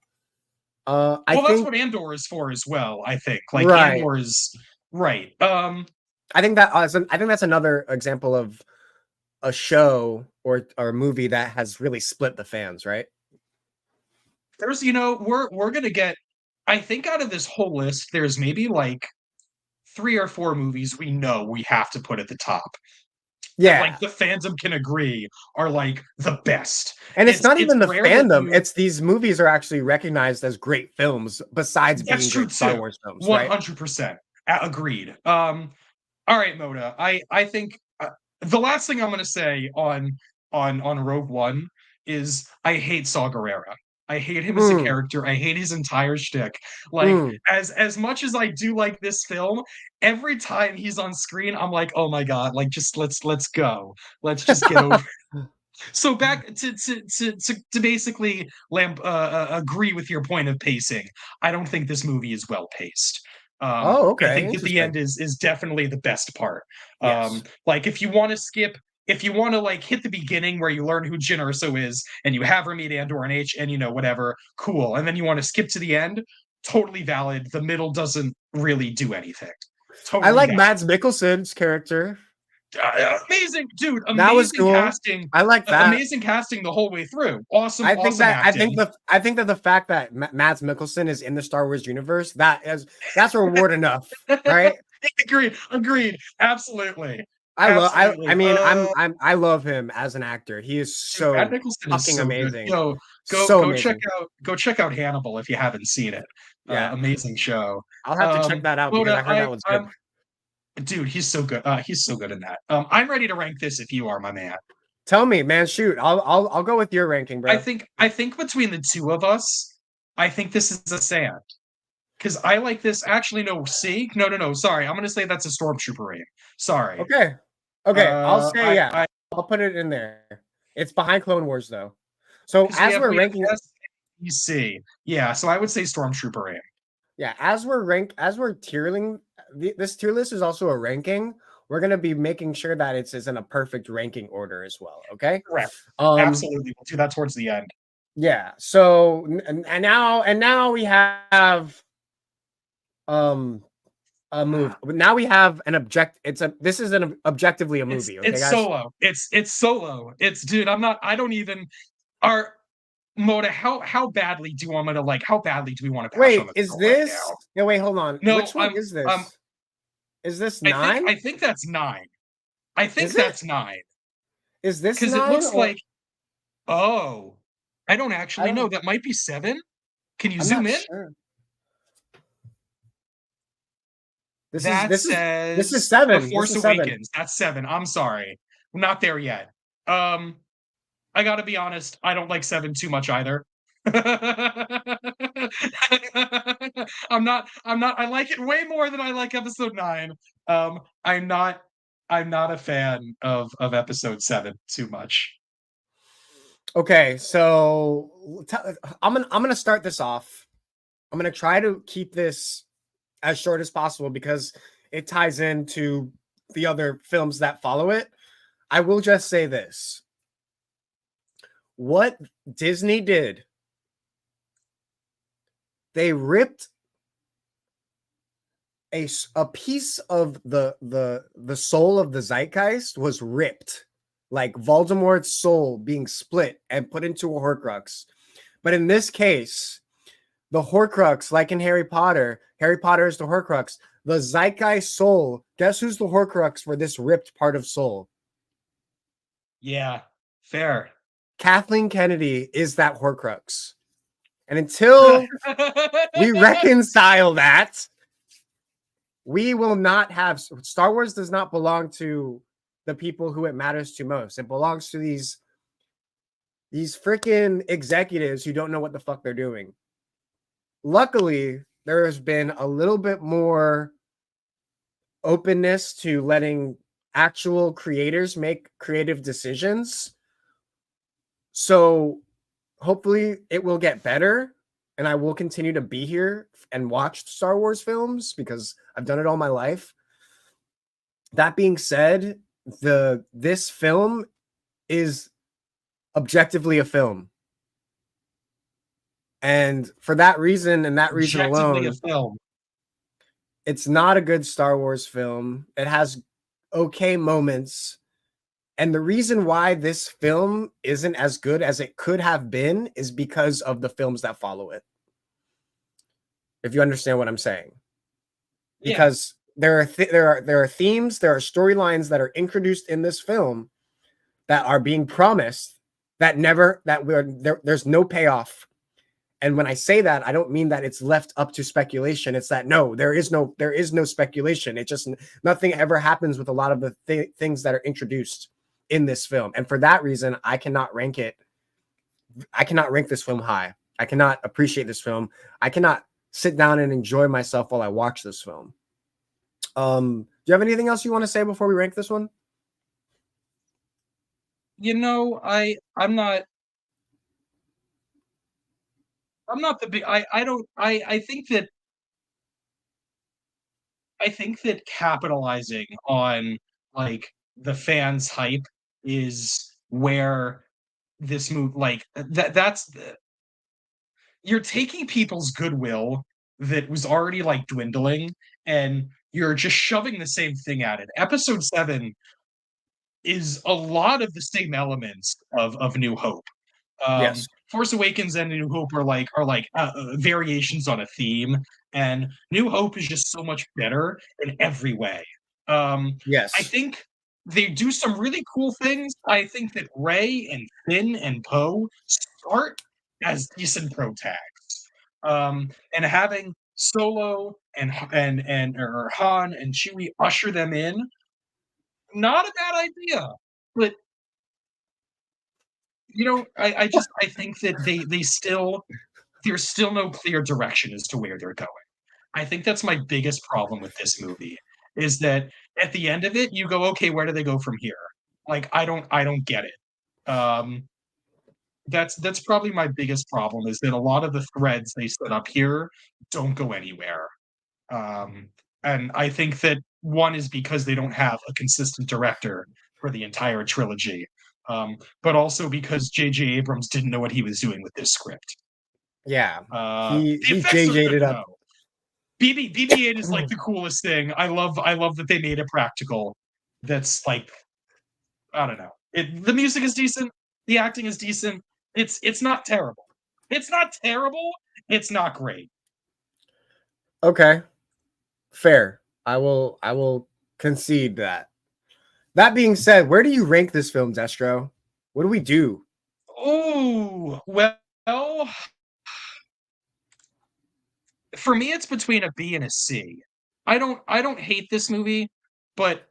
I Well, that's think what Andor is for as well, I think. Like right. Andor is right. I think I think that's another example of a show or a movie that has really split the fans, right? There's, we're gonna get, I think out of this whole list, there's maybe like 3 or 4 movies we know we have to put at the top that Yeah. like the fandom can agree are like the best. And it's not It's even the rare that fandom. you It's these movies are actually recognized as great films besides That's being true great Star too. Wars films, right? 100%. Agreed. All right, Moda. I think the last thing I'm going to say on Rogue One is I hate Saw Gerrera. I hate him as a Mm, character. I hate his entire shtick. Like mm. as much as I do like this film, every time he's on screen, I'm like, oh my god! Like just let's go. Let's just get over. So back to basically agree with your point of pacing. I don't think this movie is well paced. Oh, I okay. think that the Interesting. end is definitely the best part. Yes. Like if you want to like hit the beginning where you learn who Jyn Erso is and you have her meet Andor and H and whatever, cool. And then you want to skip to the end, totally valid. The middle doesn't really do anything. I Totally like valid. Mads Mikkelsen's character. Amazing, dude. That was Amazing cool. casting. I like that. Amazing casting the whole way through. Awesome acting. I think that the fact that Mads Mikkelsen is in the Star Wars universe that's reward enough, right? Agreed. Absolutely. I Absolutely. mean I love him as an actor. He is Dude, Matt so Nicholson is fucking so good. amazing. Go So go check amazing. out Hannibal if you haven't seen it. Yeah. Amazing show. I'll have to check that out because Moda, I heard that one's good. dude, he's so good. He's so good in that. I'm ready to rank this if you are, my man. Tell me, man, shoot. I'll go with your ranking, bro. I think between the two of us, I think this is a sand. Because I like this. Actually, no, see? No. Sorry. I'm gonna say that's a stormtrooper aim. Sorry. Okay. Okay, I'll say yeah. I I'll put it in there. It's behind Clone Wars though. So because as we're we have ranking SEC. Yeah, so I would say stormtrooper aim. yeah, as we're tierling this tier list is also a ranking. We're gonna be making sure that it's in a perfect ranking order as well. Okay. Correct. Um Absolutely. We'll do that towards the end. yeah. So and now we have um a movie. Now we have an object. This is an objectively a movie. Okay, It's guys. solo. It's solo. It's dude. I'm not. I don't even. Are Moda? How badly do you want me to like? How badly do we want to bash on Wait, this is girl right this? now? No, wait, hold on. No, Which one is this? Is this nine? I think that's 9. I think Is it? that's 9 Is this because it nine looks or like. Oh, I don't I actually know. don't? That might be 7. Can you I'm zoom not in? sure. That This is says The seven. This Force is seven. Awakens. That's 7. I'm sorry. I'm not there yet. Um, I gotta be honest, I don't like 7 too much either. I like it way more than I like episode 9. Um, I'm not I'm not a fan of episode 7 too much. Okay, so I'm gonna start this off. I'm gonna try to keep this as short as possible because it ties into the other films that follow it. I will just say this. What Disney did, they ripped a piece of the soul of the zeitgeist was ripped, like Voldemort's soul being split and put into a Horcrux. But in this case, the Horcrux, like in Harry Potter is the Horcrux. The zeitgeist soul, guess who's the Horcrux for this ripped part of soul? Yeah, fair. Kathleen Kennedy is that Horcrux. And until we reconcile that, we will not have Star Wars does not belong to the people who it matters to most. It belongs to these freaking executives who don't know what the fuck they're doing. Luckily, there has been a little bit more openness to letting actual creators make creative decisions. So hopefully it will get better. and I will continue to be here and watch Star Wars films because I've done it all my life. That being said, this film is objectively a film. And for that reason and that reason Objectively a alone, film. it's not a good Star Wars film. It has okay moments. And the reason why this film isn't as good as it could have been is because of the films that follow it. If you understand what I'm saying. Yeah. Because there are themes, there are storylines that are introduced in this film that are being promised there's no payoff. And when I say that, I don't mean that it's left up to speculation. It's that no, there is no speculation. It just nothing ever happens with a lot of the things that are introduced in this film. And for that reason, I cannot rank this film high. I cannot appreciate this film. I cannot sit down and enjoy myself while I watch this film. Do you have anything else you want to say before we rank this one? You know, I'm not the big I don't I think that capitalizing on like the fans hype is where this move like that's you're taking people's goodwill that was already like dwindling and you're just shoving the same thing at it. Episode 7 is a lot of the same elements of New Hope. Yes. Force Awakens and New Hope are like variations on a theme, and New Hope is just so much better in every way. I Yes. think they do some really cool things. I think that Rey and Finn and Poe start as decent pro tags, and having Solo and or Han and Chewie usher them in, not a bad idea. But you know, I think that there's still no clear direction as to where they're going. I think that's my biggest problem with this movie is that at the end of it, you go, okay, where do they go from here? Like, I don't get it. That's probably my biggest problem is that a lot of the threads they set up here don't go anywhere. Um, and I think that one is because they don't have a consistent director for the entire trilogy, but also because J.J. Abrams didn't know what he was doing with this script. Yeah. The He effects are JJ'd good it up. though. BB-8 is like the coolest thing. I love that they made it practical. That's like I don't know. The music is decent. The acting is decent. It's not terrible. It's not terrible. It's not great. Okay. Fair. I will concede that. That being said, where do you rank this film, Destro? What do we do? Oh, well, for me it's between a B and a C. I don't hate this movie, but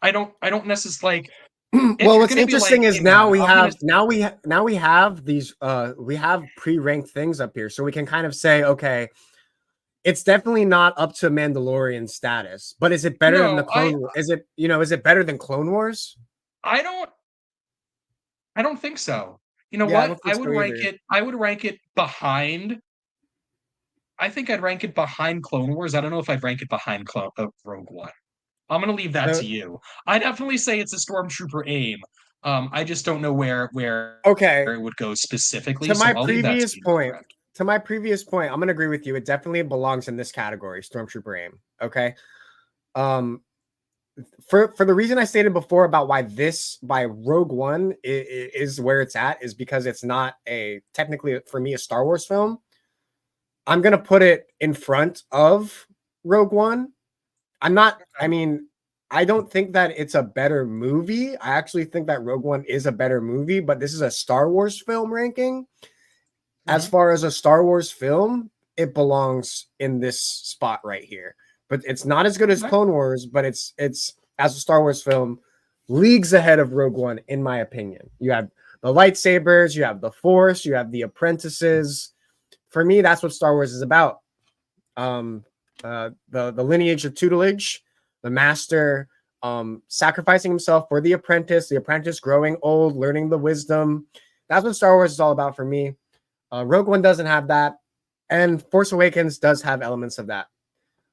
I don't necessarily like if Well, you're what's gonna be like, interesting is hey man, I'm gonna now we have these we have pre-ranked things up here, so we can kind of say, okay, it's definitely not up to Mandalorian status, but is it better than the no, Clone Wars? Is it, is it better than Clone Wars? I don't I don't think so. You know Yeah, I what? don't think so either. I would rank it behind I think I'd rank it behind Clone Wars. I don't know if I'd rank it behind Rogue One. I'm gonna leave that to The, you. I definitely say it's a stormtrooper aim. I just don't know where okay, it would go specifically, to so my I'll leave that to previous you, my point, friend. I'm gonna agree with you. It definitely belongs in this category, Stormtrooper aim. Okay. Um, for the reason I stated before about why Rogue One is where it's at is because it's not a technically for me a Star Wars film. I'm gonna put it in front of Rogue One. I'm not. I Okay. mean, I don't think that it's a better movie. I actually think that Rogue One is a better movie, but this is a Star Wars film ranking. As Mm-hmm. far as a Star Wars film, it belongs in this spot right here. But it's not as good as Okay. Clone Wars, but it's as a Star Wars film, leagues ahead of Rogue One, in my opinion. You have the lightsabers, you have the Force, you have the apprentices. For me, that's what Star Wars is about. Um, the lineage of tutelage, the master sacrificing himself for the apprentice growing old, learning the wisdom. That's what Star Wars is all about for me. Rogue One doesn't have that, and Force Awakens does have elements of that.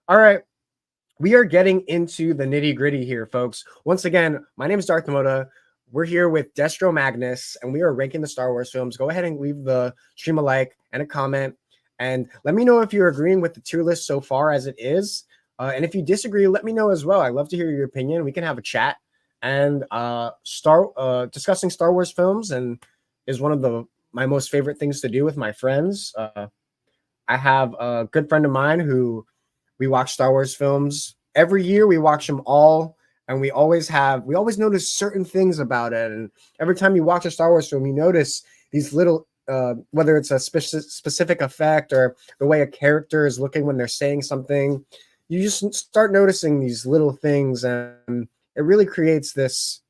All right, we are getting into the nitty gritty here, folks. Once again, my name is Darth Moda. We're here with Destro Magnus, and we are ranking the Star Wars films. Go ahead and leave the stream a like and a comment, and let me know if you're agreeing with the tier list so far as it is. And if you disagree, let me know as well. I'd love to hear your opinion. We can have a chat. And discussing Star Wars films and is one of my most favorite things to do with my friends. I have a good friend of mine who we watch Star Wars films every year. We watch them all, and we always notice certain things about it. And every time you watch a Star Wars film, you notice these little, whether it's a specific effect or the way a character is looking when they're saying something, you just start noticing these little things, and it really creates this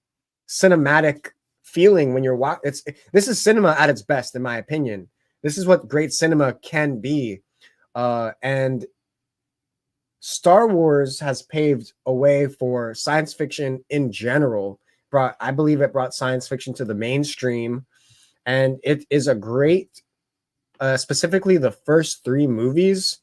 cinematic feeling when you're watching. This is cinema at its best, in my opinion. This is what great cinema can be, and Star Wars has paved a way for science fiction in general. I believe it brought science fiction to the mainstream, and it is a great, specifically the first three movies.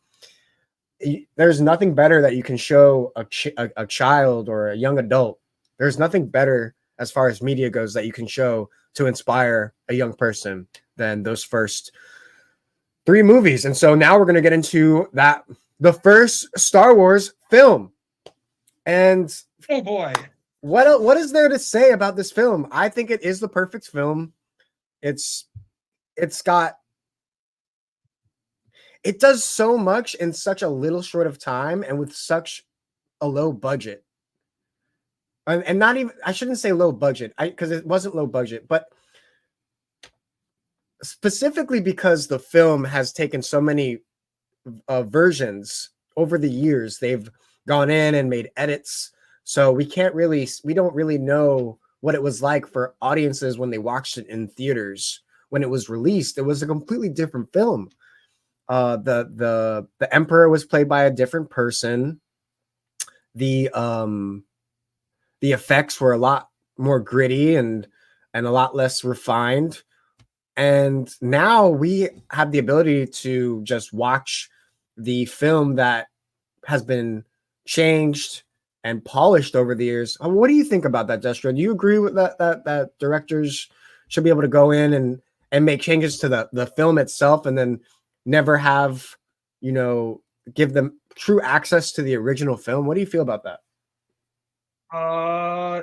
There's nothing better that you can show a child or a young adult. There's nothing better as far as media goes that you can show to inspire a young person than those first three movies. And so now we're going to get into the first Star Wars film. And oh boy, what is there to say about this film? I think it is the perfect film. It does so much in such a little short of time and with such a low budget. And not even, I shouldn't say low budget, because it wasn't low budget, but specifically because the film has taken so many versions over the years. They've gone in and made edits, so we don't really know what it was like for audiences when they watched it in theaters. When it was released, it was a completely different film. The Emperor was played by a different person. The effects were a lot more gritty and a lot less refined. And now we have the ability to just watch the film that has been changed and polished over the years. What do you think about that, Destro? Do you agree with that directors should be able to go in and make changes to the film itself and then never have, give them true access to the original film? What do you feel about that? I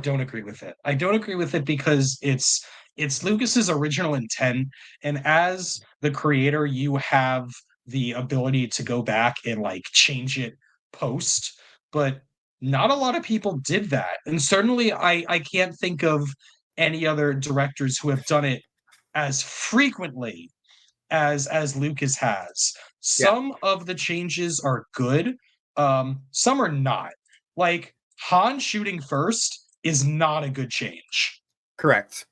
don't agree with it. I don't agree with it because it's Lucas's original intent, and as the creator, you have the ability to go back and like change it post, but not a lot of people did that. And certainly I can't think of any other directors who have done it as frequently as Lucas has. Yeah, Some of the changes are good, some are not. Like Han shooting first is not a good change. correct.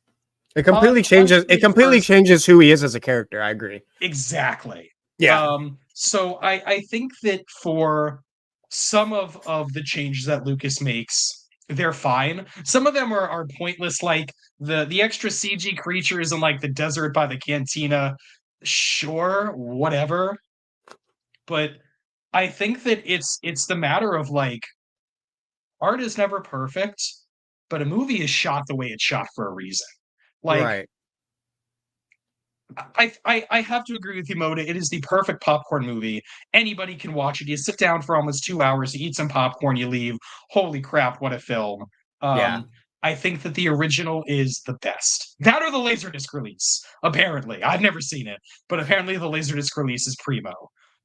It Han, completely Han changes. It shooting completely first, changes who he is as a character. I agree. exactly. Yeah, So I think that for some of the changes that Lucas makes, they're fine. Some of them are pointless, like the extra CG creatures in like the desert by the cantina. Sure, whatever. But I think that it's the matter of like art is never perfect, but a movie is shot the way it's shot for a reason. Like right. I have to agree with you, Moda. It is the perfect popcorn movie. Anybody can watch it. You sit down for almost 2 hours, you eat some popcorn, you leave. Holy crap, what a film. Yeah, I think that the original is the best. That or the Laserdisc release, apparently. I've never seen it, but apparently the Laserdisc release is primo.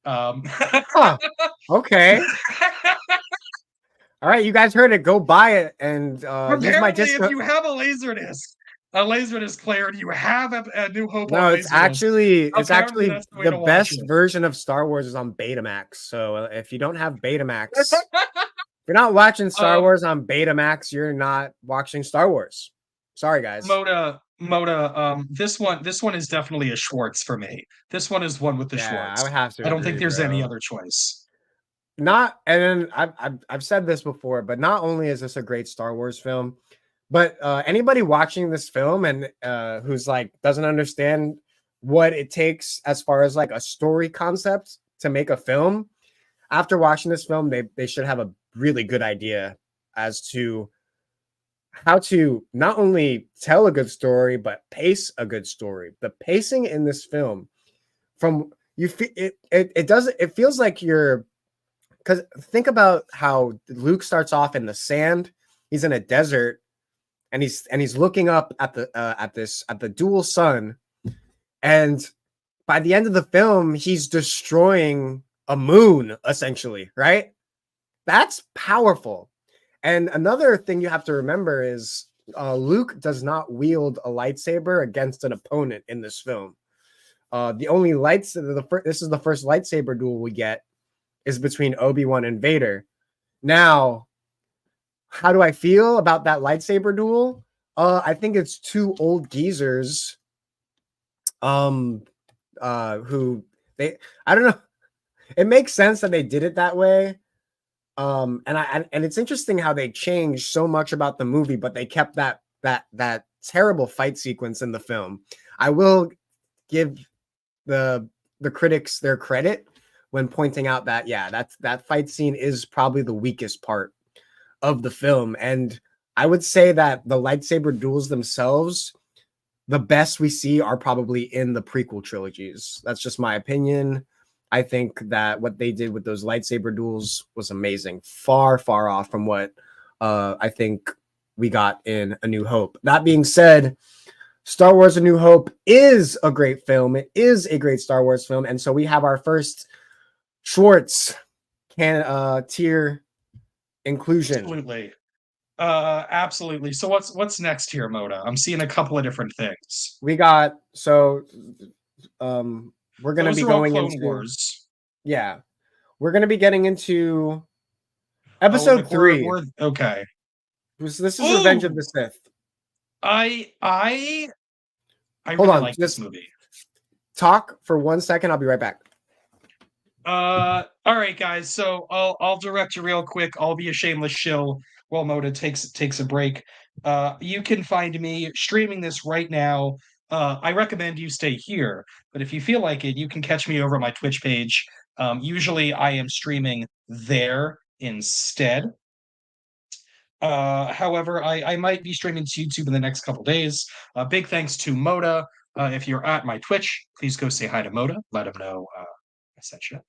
Um, huh. Okay. All right, you guys heard it. Go buy it and use my apparently, if discount. you have a Laserdisc player, and you have a New Hope on No, it's Laserdisc, apparently actually that's the way the to watch best it. version of Star Wars is on Betamax. So if you don't have Betamax, if you're not watching Star um, Wars on Betamax, you're not watching Star Wars. Sorry, guys. Moda, this one is definitely a Schwartz for me. This one is one with the Yeah, I Schwartz. would have to I don't think agree, there's any bro. other choice. Not, and then I've said this before, but not only is this a great Star Wars film, but anybody watching this film and who's like doesn't understand what it takes as far as like a story concept to make a film. After watching this film, they should have a really good idea as to how to not only tell a good story but pace a good story. The pacing in this film, from you, it does it feels like you're, because think about how Luke starts off in the sand. He's in a desert, and he's looking up at the dual sun, and by the end of the film, he's destroying a moon, essentially, right? That's powerful. And another thing you have to remember is Luke does not wield a lightsaber against an opponent in this film. The only this is the first lightsaber duel we get is between Obi-Wan and Vader. Now, how do I feel about that lightsaber duel? I think it's two old geezers who I don't know. It makes sense that they did it that way. And it's interesting how they changed so much about the movie, but they kept that terrible fight sequence in the film. I will give the critics their credit when pointing out that that fight scene is probably the weakest part of the film. And I would say that the lightsaber duels themselves, the best we see are probably in the prequel trilogies. That's just my opinion. I think that what they did with those lightsaber duels was amazing. Far, far off from what I think we got in A New Hope. That being said, Star Wars A New Hope is a great film. It is a great Star Wars film. And so we have our first Schwartz tier inclusion. Absolutely. Absolutely. So what's next here, Moda? I'm seeing a couple of different things. We got we're gonna be going into Wars. Yeah, we're gonna be getting into episode 3. Okay. This is Revenge of the Sith. I Hold really on, like this movie. Talk for 1 second. I'll be right back. All right, guys. So I'll direct you real quick. I'll be a shameless shill while Moda takes a break. You can find me streaming this right now. I recommend you stay here, but if you feel like it, you can catch me over my Twitch page. Usually I am streaming there instead. However, I might be streaming to YouTube in the next couple days. Big thanks to Moda. If you're at my Twitch, please go say hi to Moda. Let him know I sent you.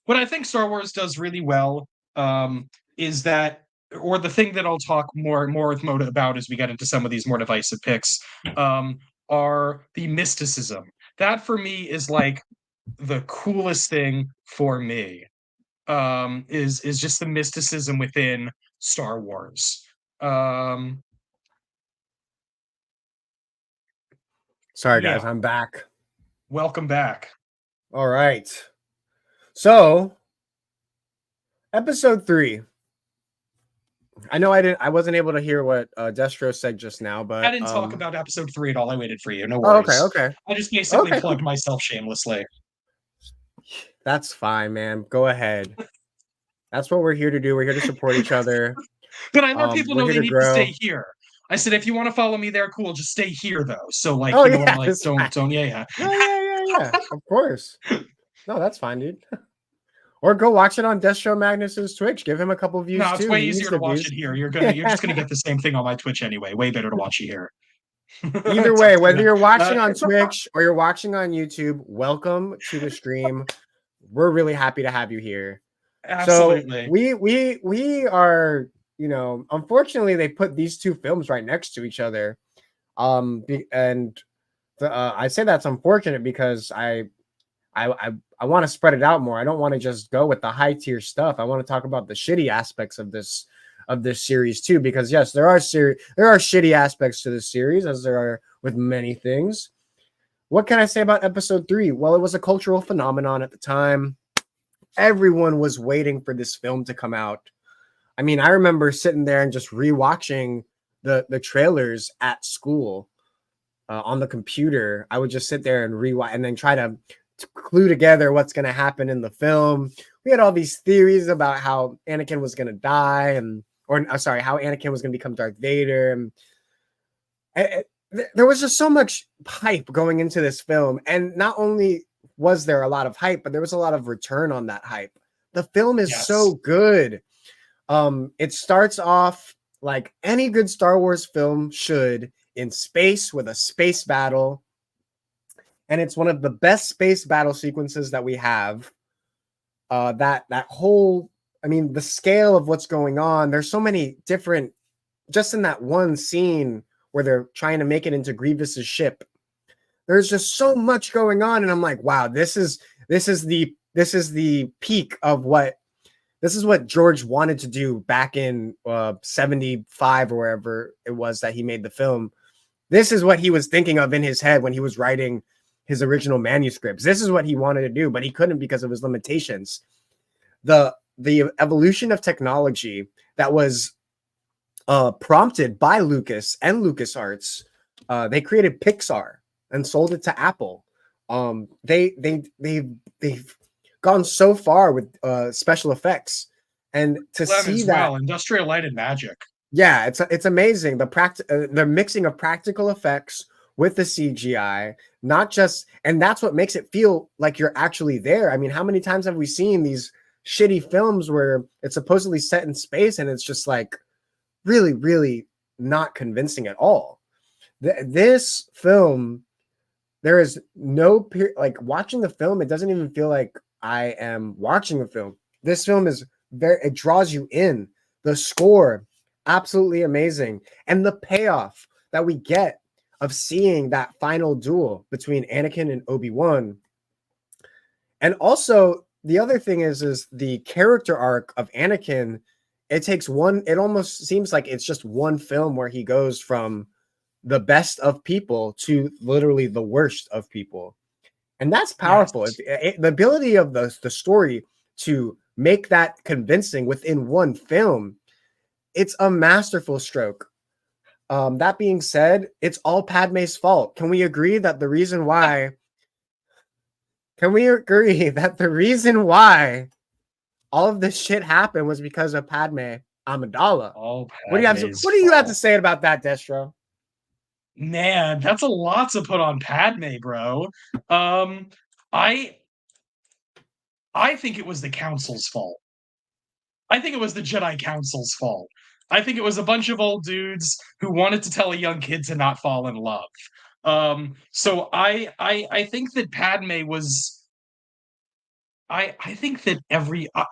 What I think Star Wars does really well is that, or the thing that I'll talk more with Moda about as we get into some of these more divisive picks, are the mysticism. That for me is like the coolest thing for me. Is just the mysticism within Star Wars. Sorry, guys, I'm back. Welcome back. All right. So, episode 3. I know I wasn't able to hear what Destro said just now, but I didn't talk about episode 3 at all. I waited for you. No worries. Oh, okay. I just basically plugged myself shamelessly. That's fine, man. Go ahead. That's what we're here to do. We're here to support each other. But I let people know they need to stay here. I said, if you want to follow me there, cool. Just stay here, though. So, like, don't, yeah. Of course. No, that's fine, dude. Or go watch it on Destro Magnus's Twitch. Give him a couple views. No, it's way easier to watch it here. You're just gonna get the same thing on my Twitch anyway. Way better to watch it here. Either way, whether you're watching on Twitch or you're watching on YouTube, welcome to the stream. We're really happy to have you here. Absolutely. So we are, unfortunately they put these two films right next to each other. And I say that's unfortunate because I want to spread it out more. I don't want to just go with the high tier stuff. I want to talk about the shitty aspects of this series too, because yes, there are shitty aspects to this series, as there are with many things. What can I say about episode 3? Well, it was a cultural phenomenon at the time. Everyone was waiting for this film to come out. I mean, I remember sitting there and just rewatching the trailers at school on the computer. I would just sit there and rewatch and then try to clue together what's going to happen in the film. We had all these theories about how Anakin was going to die, how Anakin was going to become Darth Vader. And there was just so much hype going into this film, and not only was there a lot of hype, but there was a lot of return on that hype. The film is so Yes. good. It starts off like any good Star Wars film should, in space with a space battle, and it's one of the best space battle sequences that we have. That whole, I mean, the scale of what's going on. There's so many different, just in that one scene where they're trying to make it into Grievous's ship. There's just so much going on, and I'm like, wow, this is the peak of what this is what George wanted to do back in 75 or wherever it was that he made the film. This is what he was thinking of in his head when he was writing his original manuscripts. This is what he wanted to do, but he couldn't because of his limitations. The evolution of technology that was prompted by Lucas and LucasArts. They created Pixar and sold it to Apple. They've gone so far with special effects, and to Them see as that, well. Industrial Light and Magic. yeah, it's amazing. The mixing of practical effects with the CGI, not just, and that's what makes it feel like you're actually there. I mean, how many times have we seen these shitty films where it's supposedly set in space and it's just like really, really not convincing at all. This film, there is no like watching the film. It doesn't even feel like I am watching a film. This film is it draws you in. The score, absolutely amazing, and the payoff that we get of seeing that final duel between Anakin and Obi-Wan. And also the other thing is the character arc of Anakin. It almost seems like it's just one film where he goes from the best of people to literally the worst of people. And that's powerful. Yes. The ability of the story to make that convincing within one film, it's a masterful stroke. That being said, it's all Padme's fault. Can we agree that the reason why all of this shit happened was because of Padme Amidala? All What Padme's do you have to fault. say about that, Destro? Man, that's a lot to put on Padme, bro. Um, I I think it was the Council's fault. I think it was the Jedi Council's fault. I think it was a bunch of old dudes who wanted to tell a young kid to not fall in love. So I think that Padme was I think that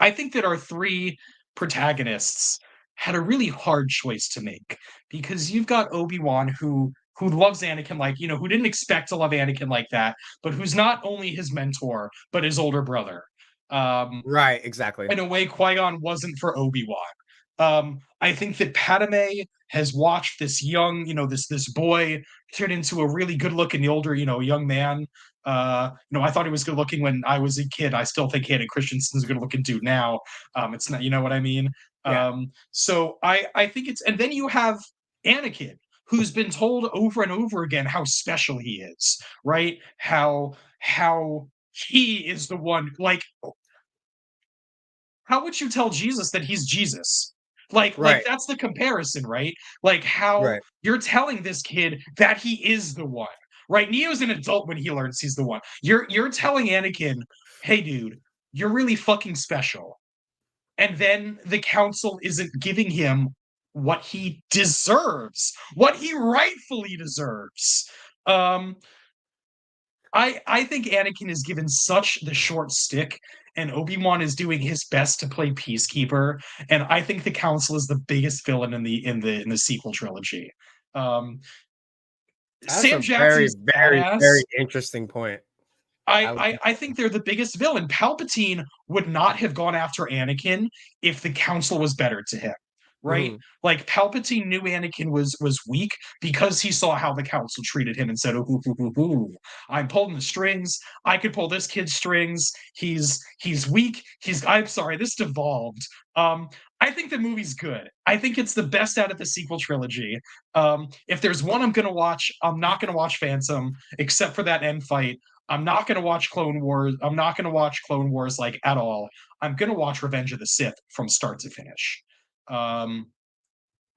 I think that our three protagonists had a really hard choice to make because you've got Obi-Wan who loves Anakin like, who didn't expect to love Anakin like that, but who's not only his mentor, but his older brother. Um, Right, exactly. in a way Qui-Gon wasn't for Obi-Wan. I think that Padme has watched this young, this boy turn into a really good looking older, young man. I thought he was good looking when I was a kid. I still think Hayden Christensen's a good looking dude now. It's not, you know what I mean? Yeah. So I think it's, and then you have Anakin, who's been told over and over again how special he is, right? How he is the one, like, how would you tell Jesus that he's Jesus? Like Right. that's the comparison, right? Like how Right. you're telling this kid that he is the one, right? Neo's an adult when he learns he's the one. You're telling Anakin, hey dude, you're really fucking special. And then the council isn't giving him what he deserves, what he rightfully deserves. Um, I think Anakin is given such the short stick, and Obi-Wan is doing his best to play peacekeeper. And I think the Council is the biggest villain in the sequel trilogy. Um, That's Sam a very, Jackson's very, very badass. interesting point. I I, would I I think they're the biggest villain. Palpatine would not have gone after Anakin if the Council was better to him, right? Mhm. Like Palpatine knew Anakin was weak because he saw how the Council treated him and said, "Oh, I'm pulling the strings. I could pull this kid's strings. He's weak. I'm sorry. This devolved." Um, I think the movie's good. I think it's the best out of the sequel trilogy. If there's one I'm gonna watch, I'm not gonna watch Phantom except for that end fight. I'm not going to watch Clone Wars. I'm not going to watch Clone Wars like at all. I'm going to watch Revenge of the Sith from start to finish. Um,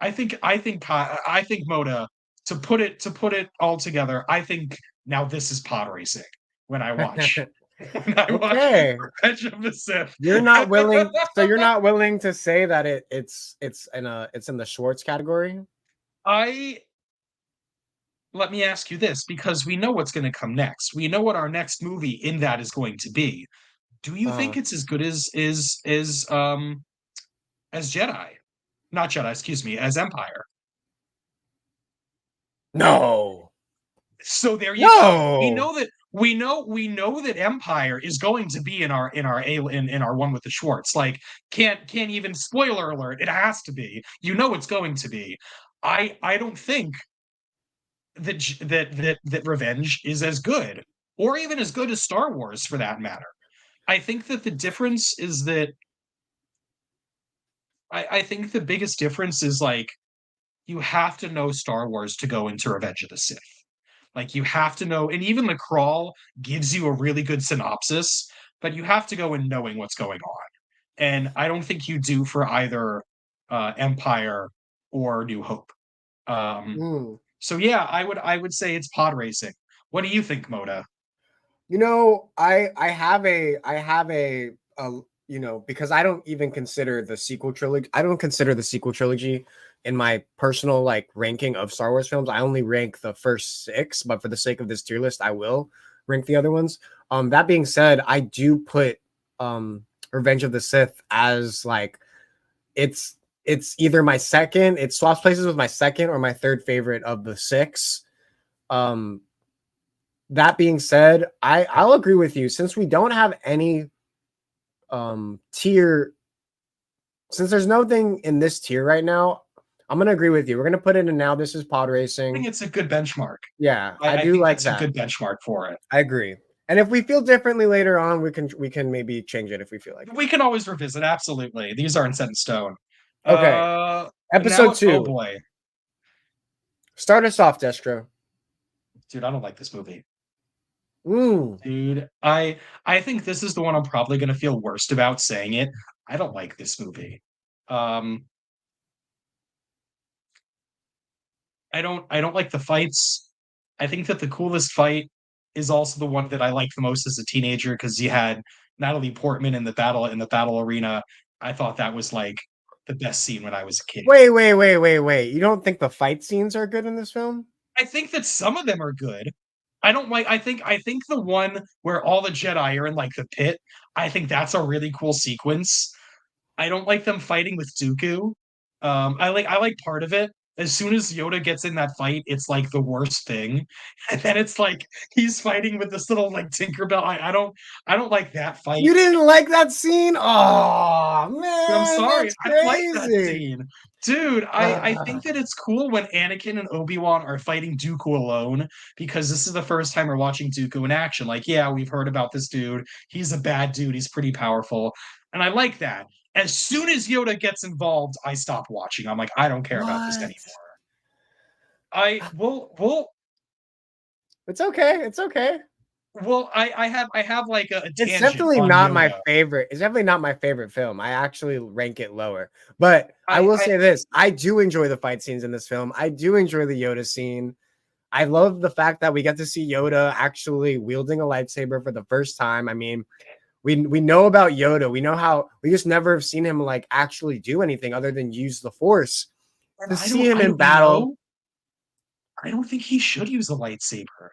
I think Moda. to put it all together, I think now this is pod racing when I watch when I watch Okay. Revenge of the Sith. You're not willing, so you're not willing to say that it's in the Schwartz category? I Let me ask you this, because we know what's going to come next. We know what our next movie in that is going to be. Do you Uh think it's as good as Jedi? Not Jedi, excuse me, as Empire. no. So there you go. We No. know that we know that Empire is going to be in our one with the Schwartz. Like can't even, spoiler alert, it has to be. You know it's going to be. I don't think that Revenge is as good, or even as good as Star Wars for that matter. I think that the difference is that I think the biggest difference is like you have to know Star Wars to go into Revenge of the Sith. Like you have to know, and even the crawl gives you a really good synopsis, but you have to go in knowing what's going on. And I don't think you do for either Empire or New Hope. Um, Mm. so yeah, I would say it's pod racing. What do you think, Moda? You know, I have a you know, because I don't even consider the sequel trilogy. I don't consider the sequel trilogy in my personal like ranking of Star Wars films. I only rank the first 6, but for the sake of this tier list, I will rank the other ones. That being said, I do put Revenge of the Sith as like it's either my second, it swaps places with my second or my third favorite of the 6. Um that being said, I'll agree with you. Since we don't have any tier, since there's nothing in this tier right now, I'm gonna agree with you. We're gonna put it in now. This is pod I think racing. it's a good benchmark. Yeah, I I do think like that's a that. good benchmark for it. I agree. And if we feel differently later on, we can maybe change it if we feel like it. We can always revisit, absolutely. These aren't set in stone. Okay, Now episode it's, oh 2. boy, Start us off, Destro. dude, I don't like this movie. Mm. Dude, I think this is the one I'm probably gonna feel worst about saying it. I don't like this movie. Um, I don't like the fights. I think that the coolest fight is also the one that I liked the most as a teenager, because you had Natalie Portman in the battle arena. I thought that was like the best scene when I was a kid. Wait. You don't think the fight scenes are good in this film? I think that some of them are good. I don't like. I think the one where all the Jedi are in like the pit. I think that's a really cool sequence. I don't like them fighting with Dooku. I like part of it. As soon as Yoda gets in that fight, it's like the worst thing, and then it's like he's fighting with this little like Tinkerbell. I don't like that fight. You didn't like that scene? Oh I'm man, sorry, that's I don't like that crazy. scene, dude. I think that it's cool when Anakin and Obi-Wan are fighting Dooku alone, because this is the first time we're watching Dooku in action. Like, yeah, we've heard about this dude. He's a bad dude. He's pretty powerful, and I like that. As soon as Yoda gets involved, I stop watching. I'm like, I don't care about this What? anymore. I will It's okay. It's okay. I have like a It's tangent definitely on not my Yoda. favorite. It's definitely not my favorite film. I actually rank it lower. But I I will I say this: I do enjoy the fight scenes in this film. I do enjoy the Yoda scene. I love the fact that we get to see Yoda actually wielding a lightsaber for the first time. I mean, we know about Yoda. We know how we just never have seen him like actually do anything other than use the Force. and To see him I in don't, battle, I don't think he should use a lightsaber.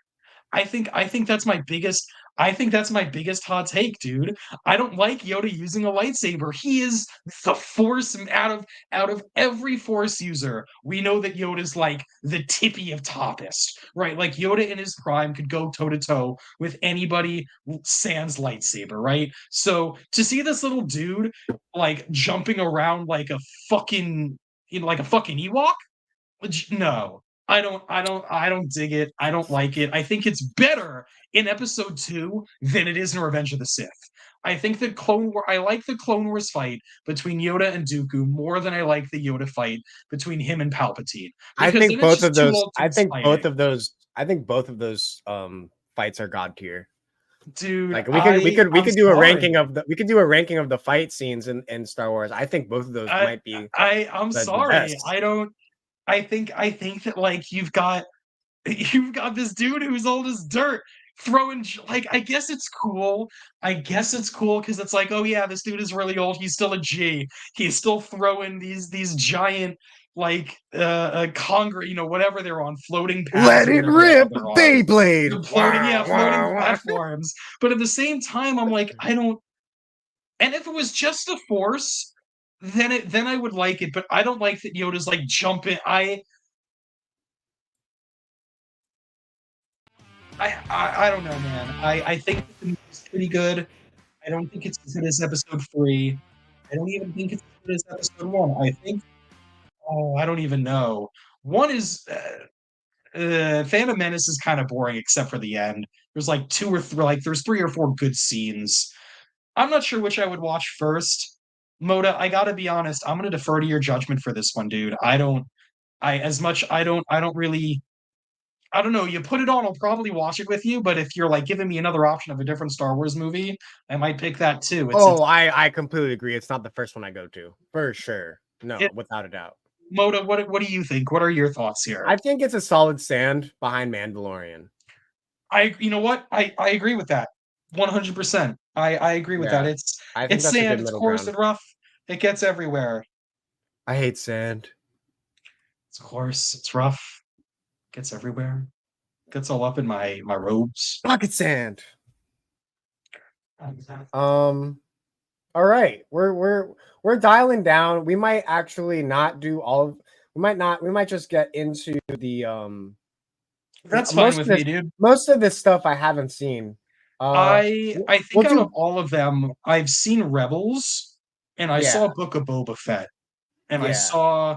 I think that's my biggest I think that's my biggest hot take, dude. I don't like Yoda using a lightsaber. He is the force, and out of every force user. We know that Yoda's like the tippy of toppest, right? Like Yoda in his prime could go toe to toe with anybody sans lightsaber, right? So to see this little dude like jumping around like a fucking like a fucking Ewok, no, I don't dig it. I don't like it. I think it's better in episode 2 than it is in Revenge of the Sith. I think the I like the Clone Wars fight between Yoda and Dooku more than I like the Yoda fight between him and Palpatine, I because think then it's both just of two those. old dudes fighting. I think both of those fights are god tier. Dude, Like we I'm could do a ranking sorry. of the fight scenes in Star Wars. I think both of those I might be I'm the sorry. best. I don't. I think that like you've got this dude who's old as dirt throwing like I guess it's cool because it's like, oh yeah, this dude is really old, he's still a G, he's still throwing these giant like Congress, whatever they're on, floating pads Let or it whatever the hell rip, they're on. Beyblade. They're floating, yeah, Wow, floating wow, wow. platforms. But at the same time, I'm like, I don't. And if it was just a force, then I would like it. But I don't like that Yoda's like jumping. I don't know, man. I think the movie's pretty good. I don't think it's as good as episode three. I don't even think it's as good as episode one. I think. Oh, I don't even know. One is Phantom Menace is kind of boring except for the end. There's like two or three, like there's three or four good scenes. I'm not sure which I would watch first. Moda, I gotta be honest, I'm gonna defer to your judgment for this one, dude. I don't I as much I don't really I don't know, you put it on, I'll probably watch it with you, but if you're like giving me another option of a different Star Wars movie, I might pick that too. Oh, I completely agree. It's not the first one I go to for sure. No, It without a doubt. Moda, what do you think? What are your thoughts here? I think it's a solid stand behind Mandalorian. You know what? I agree with that. 100%. I agree with that. Yeah, It's I think it's that's a sand, good it's middle coarse ground. and rough. It gets everywhere. I hate sand. It's coarse, it's rough, gets everywhere. Gets all up in my robes. Pocket sand. Um. All right, we're dialing down. We might actually not do all of. We might not. We might just get into the That's fine most of with this. me, dude. Most of this stuff I haven't seen. I We'll think out of do. all of them, I've seen Rebels and I Yeah, saw Book of Boba Fett and yeah. I saw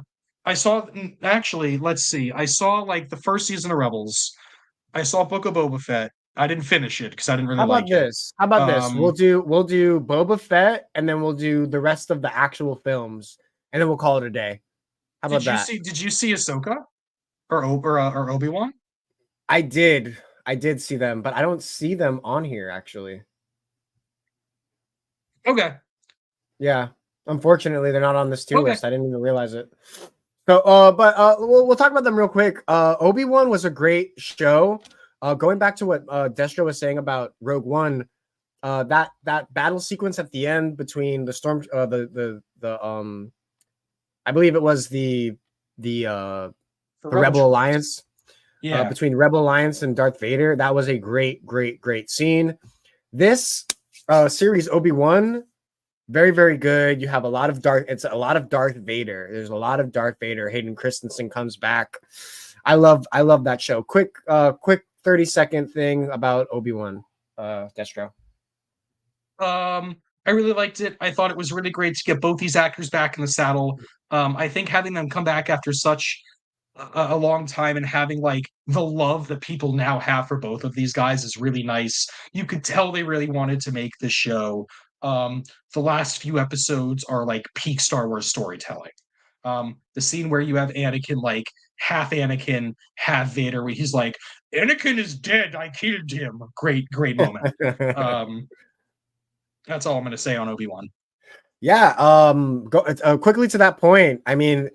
actually, let's see. I saw like the first season of Rebels. I saw Book of Boba Fett. I didn't finish it because I didn't really How about like it. this? How about this? Um, We'll do Boba Fett, and then we'll do the rest of the actual films, and then we'll call it a day. How about that? did you see Ahsoka or Obi-Wan? I did. I did see them, but I don't see them on here actually. Okay. Yeah. Unfortunately, they're not on this tier Okay. list. I didn't even realize it. So, but we'll talk about them real quick. Obi-Wan was a great show. Going back to what Destro was saying about Rogue One, that battle sequence at the end between the storm, I believe it was the For the Rebel Rebel Troopers. Alliance, Yeah. between Rebel Alliance and Darth Vader. That was a great scene. This series Obi-Wan, very, very good. You have a lot of It's a lot of Darth Vader. There's a lot of Darth Vader. Hayden Christensen comes back. I love that show. Quick 30-second thing about Obi-Wan, Destro. I really liked it. I thought it was really great to get both these actors back in the saddle. I think having them come back after such a long time and having like the love that people now have for both of these guys is really nice. You could tell they really wanted to make this show. Um, the last few episodes are like peak Star Wars storytelling. The scene where you have Anakin like half Anakin, half Vader, where he's like, "Anakin is dead. I killed him." Great moment. Um, that's all I'm going to say on Obi-Wan. Yeah. Go quickly to that point. I mean,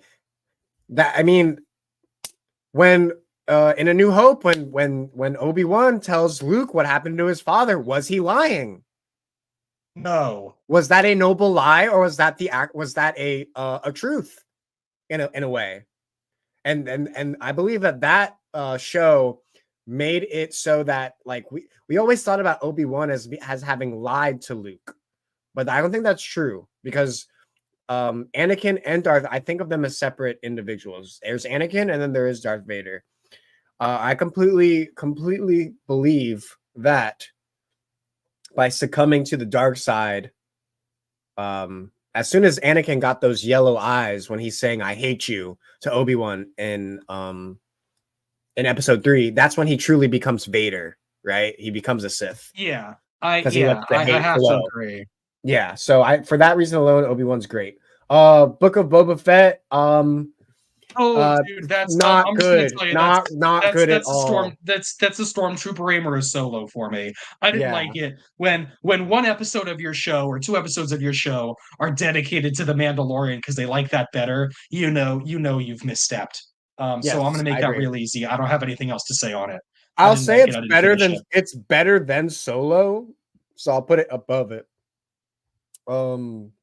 when in A New Hope, when Obi-Wan tells Luke what happened to his father, was he lying? No. Was that a noble lie, or was that the act? Was that a truth in a way? And I believe that show made it so that like we always thought about Obi-Wan as having lied to Luke, but I don't think that's true because Anakin and Darth, I think of them as separate individuals. There's Anakin and then there is Darth Vader. I completely believe that by succumbing to the dark side, as soon as Anakin got those yellow eyes when he's saying "I hate you" to Obi-Wan in episode 3, that's when he truly becomes Vader, right? He becomes a Sith Yeah. because he lets the I hate have to flow. agree. Yeah, so I for that reason alone, Obi-Wan's great. Book of Boba Fett, Oh, dude, that's not I'm just gonna good, tell you not good at all. that's a stormtrooper aim or a solo for me. I didn't Yeah, like it when one episode of your show or two episodes of your show are dedicated to the Mandalorian because they like that better. You know you've misstepped. So I'm going Yes, to I make that agree. real easy. I don't have anything else to say on it. I I'll didn't say like it. I didn't finish it. it's better than Solo, so I'll put it above it.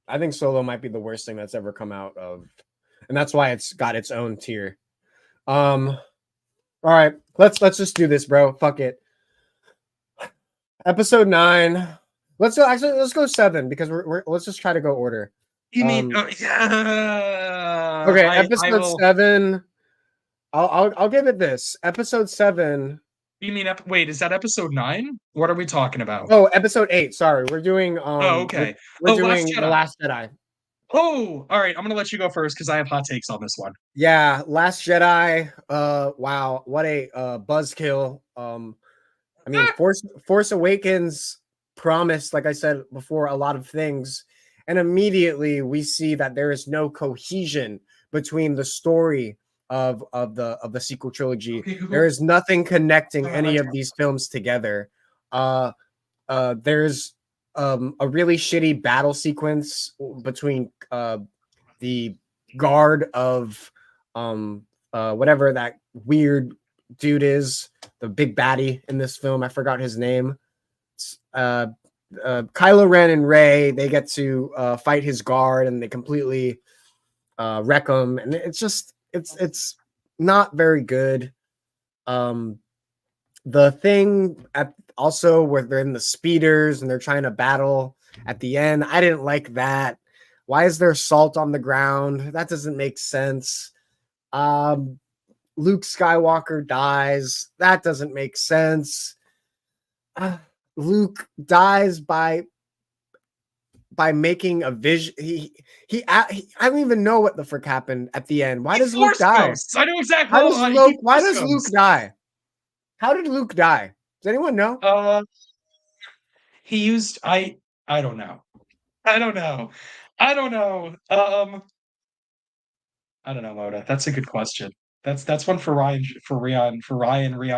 I think Solo might be the worst thing that's ever come out of, and that's why it's got its own tier. All right, let's just do this, bro. Fuck it. Episode 9. Let's go. Actually, let's go 7 because we're let's just try to go order. You mean, Um, yeah, okay, I episode will. 7. I'll give it this. Episode 7. You mean, wait, is that episode 9? What are we talking about? Oh, episode 8. Sorry, we're doing Oh, okay. we're Oh, Last doing The Jedi. Last Jedi. Oh, all right. I'm going to let you go first because I have hot takes on this one. Yeah, Last Jedi. Wow, what a buzzkill. I mean, Force Awakens promised, like I said before, a lot of things, and immediately we see that there is no cohesion between the story of the sequel trilogy. Okay, There Google. is nothing connecting Uh, any of these films together. Uh, there's a really shitty battle sequence between the guard of whatever that weird dude is, the big baddie in this film. I forgot his name. Uh, Kylo Ren and Rey, they get to fight his guard, and they completely wreck him, and it's just it's not very good. Um, the thing at also where they're in the speeders and they're trying to battle at the end, I didn't like that. Why is there salt on the ground? That doesn't make sense. Um, Luke Skywalker dies. That doesn't make sense. Luke dies by making a vision. I don't even know what the frick happened at the end. Why He does Luke force die? ghosts. I know exactly. How does He Luke? Why force does Luke ghosts. die? How did Luke die? Does anyone know? Uh, he used. I don't know. I don't know. I don't know. I don't know, Moda. That's a good question. That's one for Ryan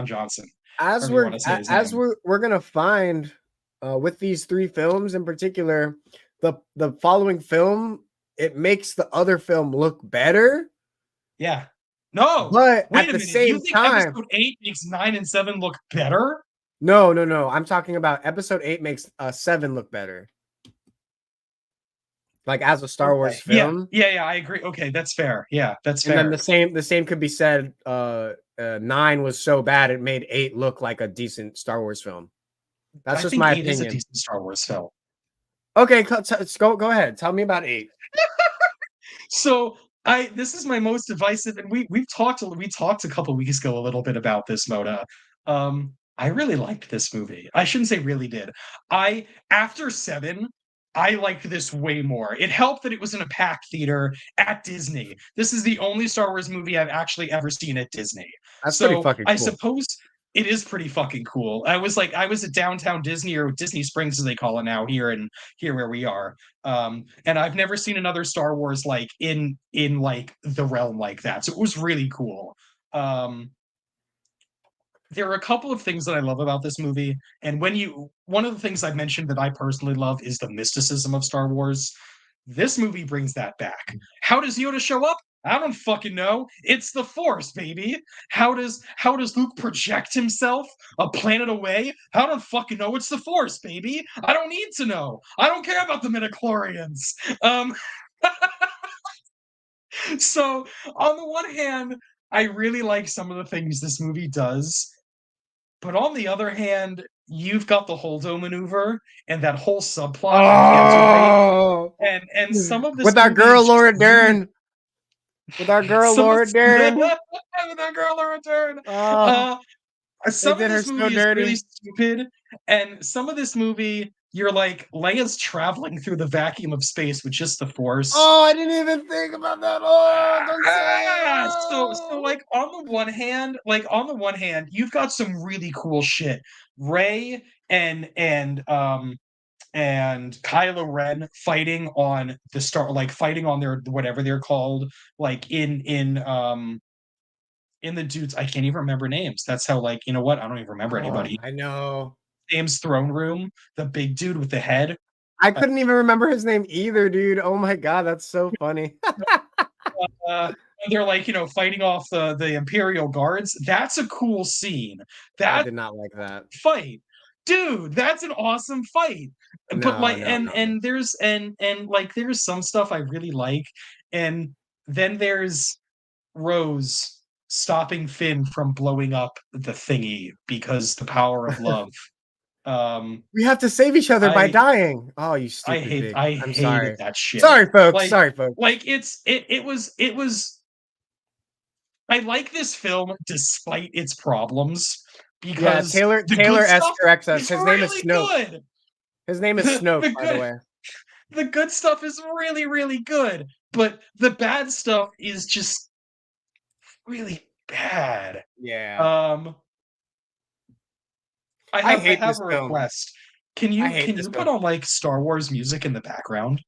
Johnson, As however you want to say his as name. we're gonna find with these 3 films in particular, the following film, it makes the other film look better, Yeah. No. but Wait at a the minute. You same think time, episode 8 makes 9 and 7 look better? no. I'm talking about episode 8 makes 7 look better, like as a Star Wars Okay. Yeah. film. Yeah. I agree. Okay, that's fair. Yeah, that's And then fair. the same could be said. 9 was so bad it made 8 look like a decent Star Wars film. That's I just think my 8 is a opinion. decent Star Wars film. Okay, go ahead. Tell me about 8. So this is my most divisive, and we talked a couple weeks ago a little bit about this, Moda. I really liked this movie. I shouldn't say really did. I After 7, I liked this way more. It helped that it was in a packed theater at Disney. This is the only Star Wars movie I've actually ever seen at Disney. That's pretty So fucking I cool. suppose it is pretty fucking cool. I was at downtown Disney, or Disney Springs as they call it now, here where we are. And I've never seen another Star Wars like in like the realm like that. So it was really cool. Um, there are a couple of things that I love about this movie, and one of the things I mentioned that I personally love is the mysticism of Star Wars. This movie brings that back. How does Yoda show up? I don't fucking know. It's the Force, baby. How does Luke project himself a planet away? I don't fucking know. It's the Force, baby. I don't need to know. I don't care about the midichlorians. Um, so on the one hand, I really like some of the things this movie does, but on the other hand, you've got the Holdo maneuver and that whole subplot on Canto Bight, Oh, and some of this with our movie girl is just Laura really Dern. With our girl some of Laura Dern. with that girl in return. Oh, they Some of did her this so movie is really dirty. stupid, and some of this movie you're like Leia's traveling through the vacuum of space with just the Force. Oh, I didn't even think about that. Oh, don't say it. So Oh. like on the one hand, you've got some really cool shit. Ray and Kylo Ren fighting on the star, like fighting on their whatever they're called, like in the dudes. I can't even remember names. That's how, like, you know what? I don't even remember Oh, anybody. I know. James throne room, the big dude with the head. I Uh, couldn't even remember his name either, dude. Oh my god, that's so funny. they're like, fighting off the Imperial guards. That's a cool scene. I That did not like that. fight, dude, that's an awesome fight. But No, like, no, no. and there's and like there's some stuff I really like, and then there's Rose stopping Finn from blowing up the thingy because the power of love. Um, We have to save each other by I dying. Oh, you stupid pig. I I'm hated sorry. that shit. Sorry, folks. Like Sorry, folks. it was. I like this film despite its problems Yeah, because Taylor the Taylor good S stuff corrects us. is His name is really Snoke. good. His name is The, Snoke, the by the good way. the good stuff is really, really good, but the bad stuff is just really bad. Yeah. Um, I I hate have this a film. request. I hate Can this you put film. on like Star Wars music in the background?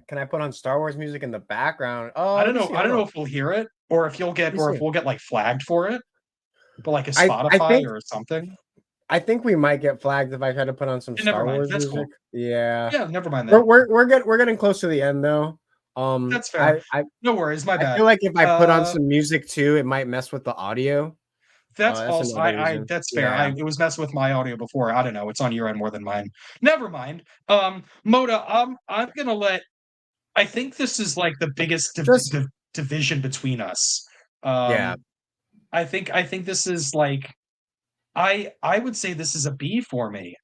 Can I put on Star Wars music in the background? Oh, let me see. I Hold don't know on. if we'll hear it or if Let me see. we'll get like flagged for it, but like a I Spotify think or something. we might get flagged if I try to put on some Never Star mind. Wars That's music. cool. Yeah. Yeah, never mind then. We're getting close to the end though. That's fair. No worries, my I bad. feel like if I put on some music too, it might mess with the audio. That's That's also another reason. that's fair. Yeah. It was messing with my audio before. I don't know. It's on your end more than mine. Never mind. Moda, I'm gonna let. I think this is like the biggest Just division between us. yeah. Um, I think this is like I would say this is a B for me.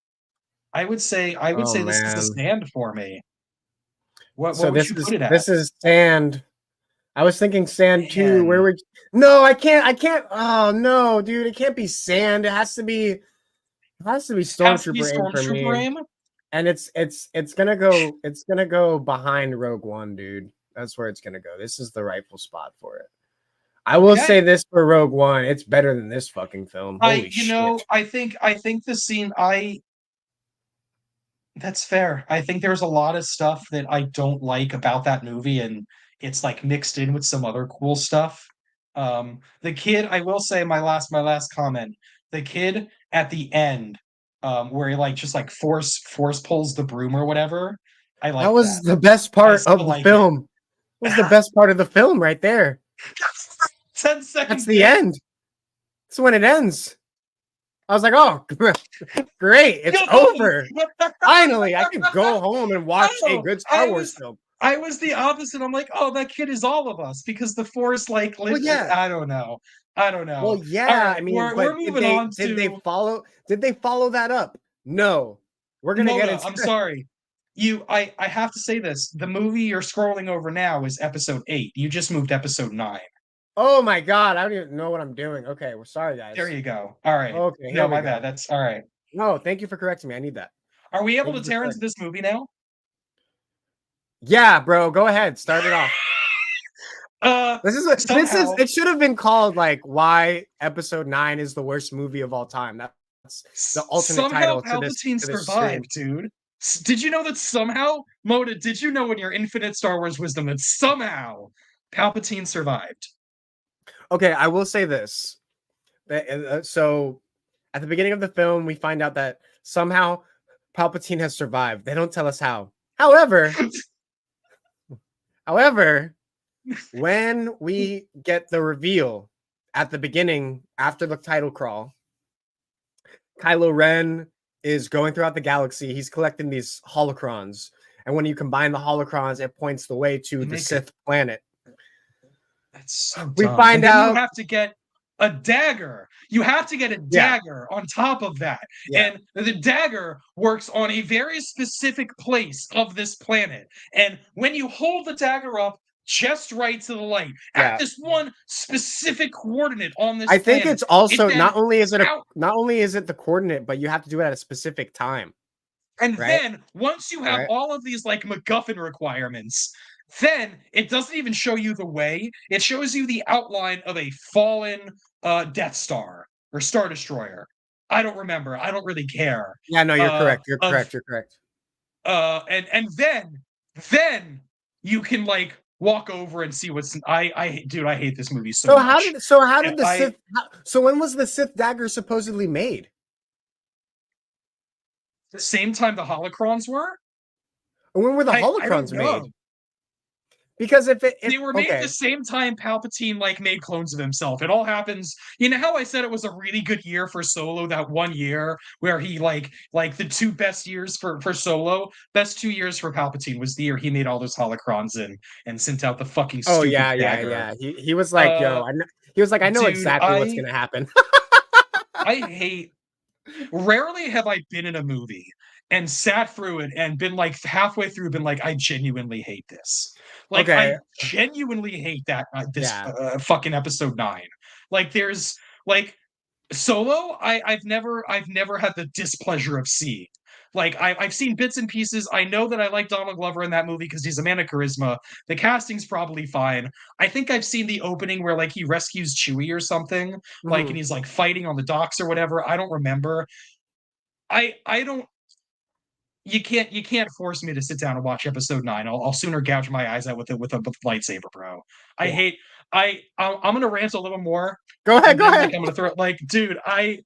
I would Oh say this is a man. stand for me. So What would you put it at? this is sand. I was thinking sand too. Where Man, would No, I can't. Oh no, dude, it can't be sand. It has to be has to be stormtrooper aim for Stormtrooper me. aim. And it's gonna go behind Rogue One, dude. That's where it's gonna go. This is the rightful spot for it. I will Okay. say this for Rogue One, it's better than this fucking film. Holy shit. I think the scene I that's fair. I think there's a lot of stuff that I don't like about that movie, and it's like mixed in with some other cool stuff. The kid, I will say my last comment, the kid at the end, where he like just like force pulls the broom or whatever. I That like was that. the best I part still of the like it. film. It was the best part of the film right there. 10 second That's the bit. end. That's when it ends. I was like, oh, great. It's over. Finally, I can go home and watch a Oh, good Star Wars film. I was the opposite. I'm like, oh, that kid is all of us because the force like Well, yeah. I don't know. I don't Well, know. All yeah. right, I mean, we're but moving on to did they follow that up? No. We're gonna get Moda. into I'm sorry. I have to say this. The movie you're scrolling over now is episode 8. You just moved episode 9. Oh my god, I don't even know what I'm doing. Okay, well, sorry There guys. you go. All right. Okay, here No, we my bad. go. That's all right. No, thank you for correcting me. I need that. Are we able Thank to you for tear into correcting. this movie now? Yeah, bro, go ahead. Start it off. This is Somehow it should have been called like why episode 9 is the worst movie of all time. That's the alternate somehow title Palpatine to this stream. survived, dude. Did you know that somehow, Moda, did you know in your infinite Star Wars wisdom that somehow Palpatine survived? Okay, I will say this. So at the beginning of the film, we find out that somehow Palpatine has survived. They don't tell us how. However, when we get the reveal at the beginning after the title crawl, Kylo Ren is going throughout the galaxy. He's collecting these holocrons. And when you combine the holocrons, it points the way to the Sith planet. That's so We dumb. find And then you out have to get a dagger. You have to get a dagger on top of that. Yeah. And the dagger works on a very specific place of this planet. And when you hold the dagger up just right to the light at this one specific coordinate on this I think planet, it's also it not only is it the coordinate, but you have to do it at a specific time. And right? then once you have all of these like MacGuffin requirements, then it doesn't even show you the way. It shows you the outline of a fallen Death Star or Star Destroyer. I don't remember. I don't really care. Yeah, no, you're correct. You're correct. And then you can like walk over and see what's dude, I hate this movie so much. How did the Sith so when was the Sith dagger supposedly made? The same time the holocrons were? When were the holocrons made? Because if They were made at okay, the same time Palpatine like made clones of himself. It all happens. You know how I said it was a really good year for Solo that one year where he like the two best years for Solo, best 2 years for Palpatine was the year he made all those holocrons and sent out the fucking oh stupid yeah, yeah, dagger. yeah. He was like, Uh yo, he was like, I know dude, exactly what's gonna happen. I hate rarely have I been in a movie and sat through it and been like halfway through, been like, I genuinely hate this. Like, Okay, I genuinely hate that this yeah. fucking episode 9. Like, there's like Solo. I've never had the displeasure of seeing. Like I've seen bits and pieces. I know that I like Donald Glover in that movie because he's a man of charisma. The casting's probably fine. I think I've seen the opening where like he rescues Chewie or something, like, and Mhm. he's like fighting on the docks or whatever. I don't remember. I don't. You can't force me to sit down and watch episode 9. I'll sooner gouge my eyes out with a lightsaber, bro. I Well, hate. I'm gonna rant a little more, go ahead, and go then like ahead. I'm gonna throw like, dude, I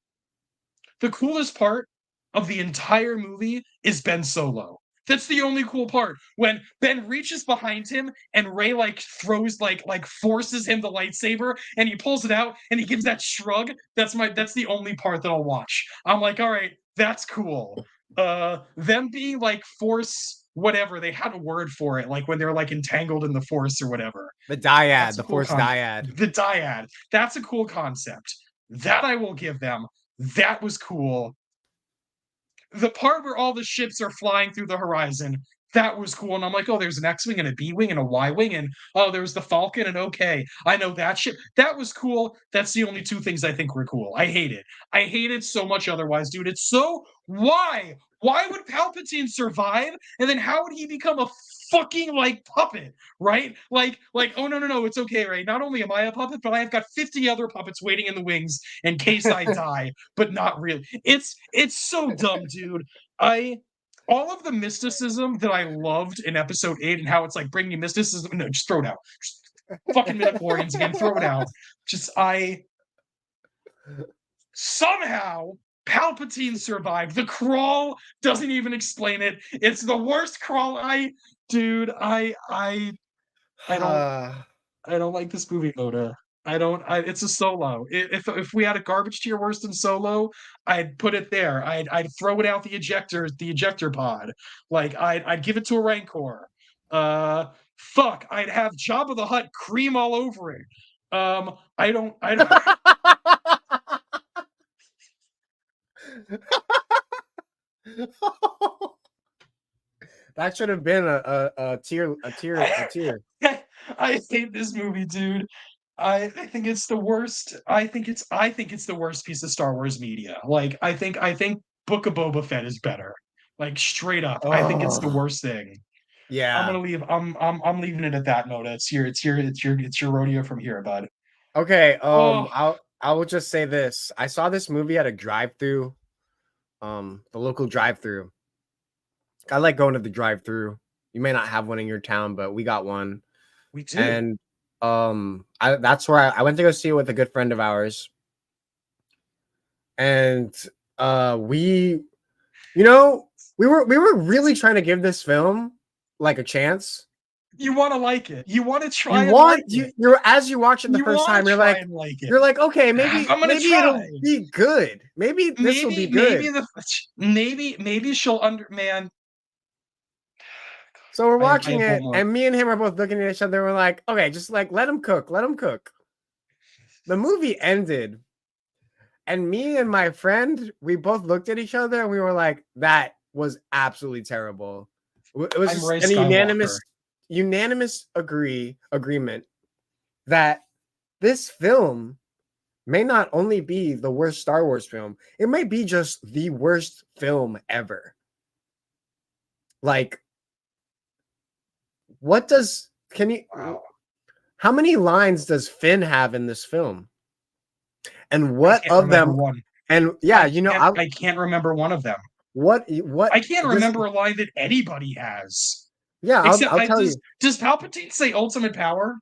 the coolest part of the entire movie is Ben Solo. That's the only cool part. When Ben reaches behind him and Ray like throws like forces him the lightsaber and he pulls it out and he gives that shrug. That's the only part that I'll watch. I'm like, all right, that's cool. Them being like force whatever, they had a word for it, like when they're like entangled in the force or whatever. The That's dyad, a the cool force con dyad. the dyad. That's a cool concept. That I will give them. That was cool. The part where all the ships are flying through the horizon, that was cool. And I'm like, oh, there's an X-Wing and a B-Wing and a Y-Wing. And oh, there's the Falcon. And okay, I know that ship. That was cool. That's the only two things I think were cool. I hate it. I hate it so much otherwise, dude. It's so why? Why would Palpatine survive? And then how would he become a fucking like puppet, right? Like, oh no, it's okay, right? Not only am I a puppet, but I've got 50 other puppets waiting in the wings in case I die, but not really. It's so dumb, dude. I all of the mysticism that I loved in episode 8 and how it's like bringing mysticism. No, just throw it out. Just fucking midichlorians again, throw it out. Just I somehow Palpatine survived. The crawl doesn't even explain it. It's the worst crawl. Dude, I don't I don't like this movie, Oda. I don't. It's a Solo. If we had a garbage tier worse than Solo, I'd put it there. I'd throw it out the ejector pod. Like I'd give it to a Rancor. Fuck. I'd have Jabba the Hutt cream all over it. I don't. That should have been a tier, a tier, a I, tier. I hate this movie, dude. I think it's the worst. I think it's the worst piece of Star Wars media. Like I think Book of Boba Fett is better. Like straight up, I think it's the Oh, worst thing. I'm yeah. gonna leave. I'm leaving it at that note. It's your rodeo from here, bud. Okay. Oh, I will just say this. I saw this movie at a drive-through. The local drive-through. I like going to the drive-through. You may not have one in your town, but we got one. we do. And that's where I went to go see it with a good friend of ours. And we you know, we were really trying to give this film like a chance. You want to like it. You want to You try and want like it. you're as you watch it the You first want time, to try and like it. you're like, okay, I'm gonna maybe try. it'll be good. Maybe this will be Maybe good. maybe she'll under man. So we're I watching have one it, more. and me and him are both looking at each other. We're like, okay, just like let him cook, let him cook. The movie ended, and me and my friend, we both looked at each other and we were like, that was absolutely terrible. It was I'm just Ray an Skywalker. unanimous agreement that this film may not only be the worst Star Wars film, it might be just the worst film ever. Like, what does can you Wow. how many lines does Finn have in this film? And I what can't of remember them one. and yeah, I can't I I can't remember one of them. what I can't this remember a line that anybody has. yeah, Except I'll I tell does you. does Palpatine say ultimate power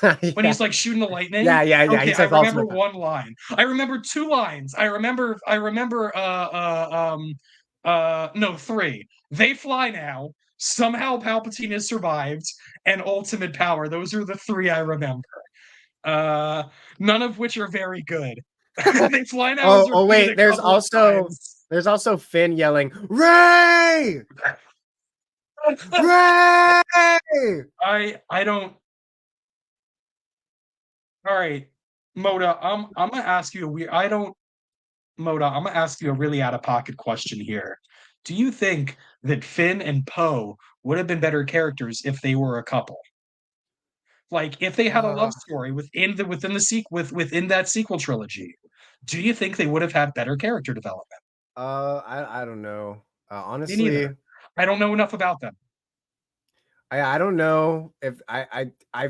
when Yeah. he's like shooting the lightning? Yeah. He Okay, I says remember ultimate. one line. I remember two lines. I remember no, three. They fly now. Somehow Palpatine has survived, and ultimate power. Those are the three I remember. Uh, None of which are very good. They fly now is Oh repeated wait, a couple of times. there's also Finn yelling, Ray! Ray! I don't. All right, Moda. I'm gonna ask you a weird. I don't. Moda. I'm gonna ask you a really out of pocket question here. Do you think that Finn and Poe would have been better characters if they were a couple? Like if they had a Uh, love story within that sequel trilogy, do you think they would have had better character development? I don't know. Me neither. Honestly, I don't know enough about them. I don't know if I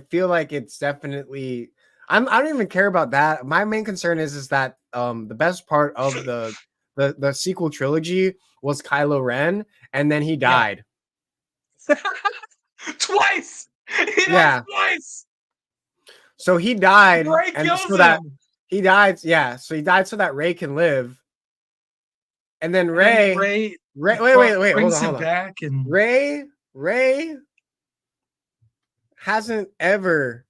feel like it's definitely I don't even care about that. My main concern is that the best part of the sequel trilogy was Kylo Ren, and then he Yeah. died. Twice! He dies Yeah. twice! So he died, Ray and kills so that him! he died, yeah. So he died so that Ray can live. And then And then Ray, Ray wait, brings him hold on. back and Ray hasn't ever.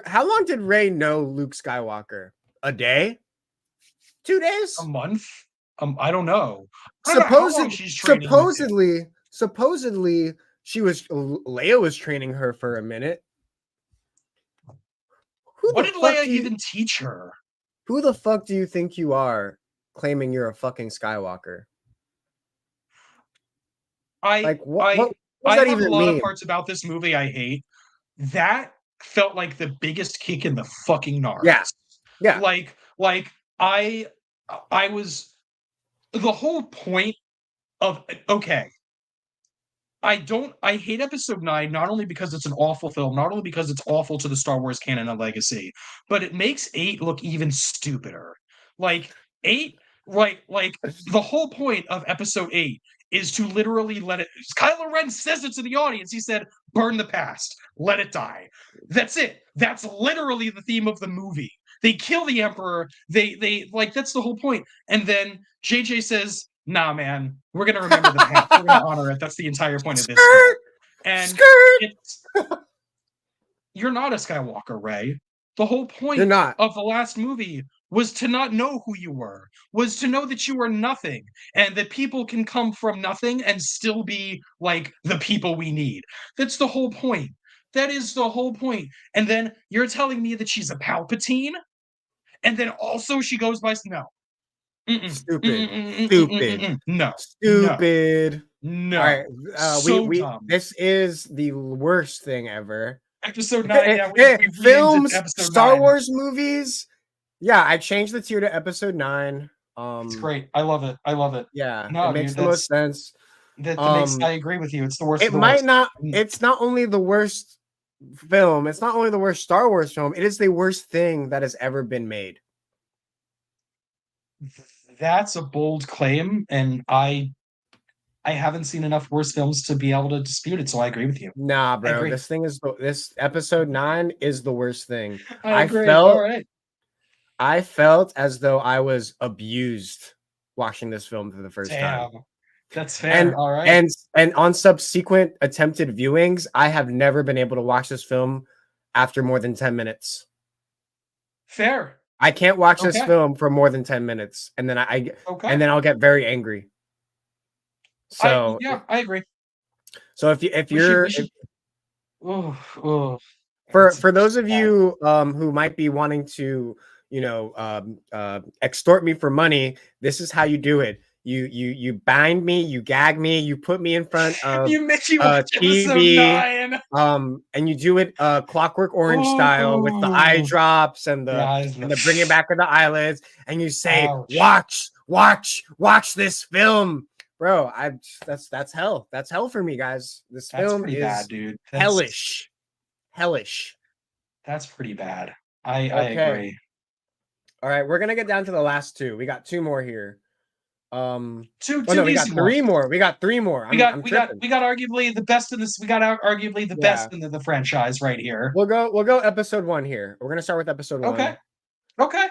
How long did Ray know Luke Skywalker? A day? 2 days? a month. I don't know. I don't know how long Supposedly, she's training with him. supposedly, Leia was training her for a minute. Who What the did fuck Leia do you even teach her? who the fuck do you think you are claiming you're a fucking Skywalker? I Like I what does I that have a even lot of mean? parts about this movie I hate. That felt like the biggest kick in the fucking Yeah, nards. yeah. Like I was the whole point of okay. I hate episode 9 not only because it's an awful film, not only because it's awful to the Star Wars canon and legacy, but it makes 8 look even stupider. Like 8 like the whole point of episode 8 is to literally let it Kylo Ren says it to the audience. He said, "Burn the past, let it die." That's it. That's literally the theme of the movie. They kill the emperor. They like that's the whole point. And then JJ says, "Nah, man, we're gonna remember the past. We're gonna honor it." That's the entire point of this Skirt, film. And skirt. it's you're not a Skywalker, Ray. The whole You're point not. of the last movie was to not know who you were, was to know that you were nothing, and that people can come from nothing and still be like the people we need. That's the whole point. That is the whole point. And then you're telling me that she's a Palpatine, and then also she goes by no. Mm-mm. Stupid. Mm-mm. Stupid. No. No. Stupid. All No. right. So We dumb. this is the worst thing ever. Episode 9, yeah, we've renamed it to Films, episode Star 9. Wars movies. Yeah, I changed the tier to episode 9. It's great. I love it. I love it. Yeah, it No, makes dude, the most sense. that makes Um, I agree with you. It's the worst of it the might worst. not, it's not only the worst film, it's not only the worst Star Wars film, it is the worst thing that has ever been made. That's a bold claim, and I haven't seen enough worse films to be able to dispute it, so I agree with you. Nah, I bro, agree. this episode 9 is the worst thing. I agree. All right. I felt as though I was abused watching this film for the first time. Damn. That's And fair. All right. and on subsequent attempted viewings, I have never been able to watch this film after more than 10 minutes. Fair. I can't watch this Okay. film for more than 10 minutes, and then Okay. and then I'll get very angry. So I agree. so if We should you're we should oh for those of you who might be wanting to extort me for money, this is how you do it. You bind me, you gag me, you put me in front of you make you watch episode TV, 9. and you do it Clockwork Orange style with the eye Oh, drops and the the eyes and the bringing back of the eyelids, and you say, ouch. watch this film, bro. That's hell. That's hell for me, guys. This That's film pretty is bad, dude. hellish. That's pretty bad. I Okay. agree. All right, we're gonna get down to the last two. We got two more here. Two no, we got easy three ones. more. We got three more. We got arguably the best in this. We got arguably the best in the franchise right here. We'll go episode 1 here. We're gonna start with episode 1. Okay.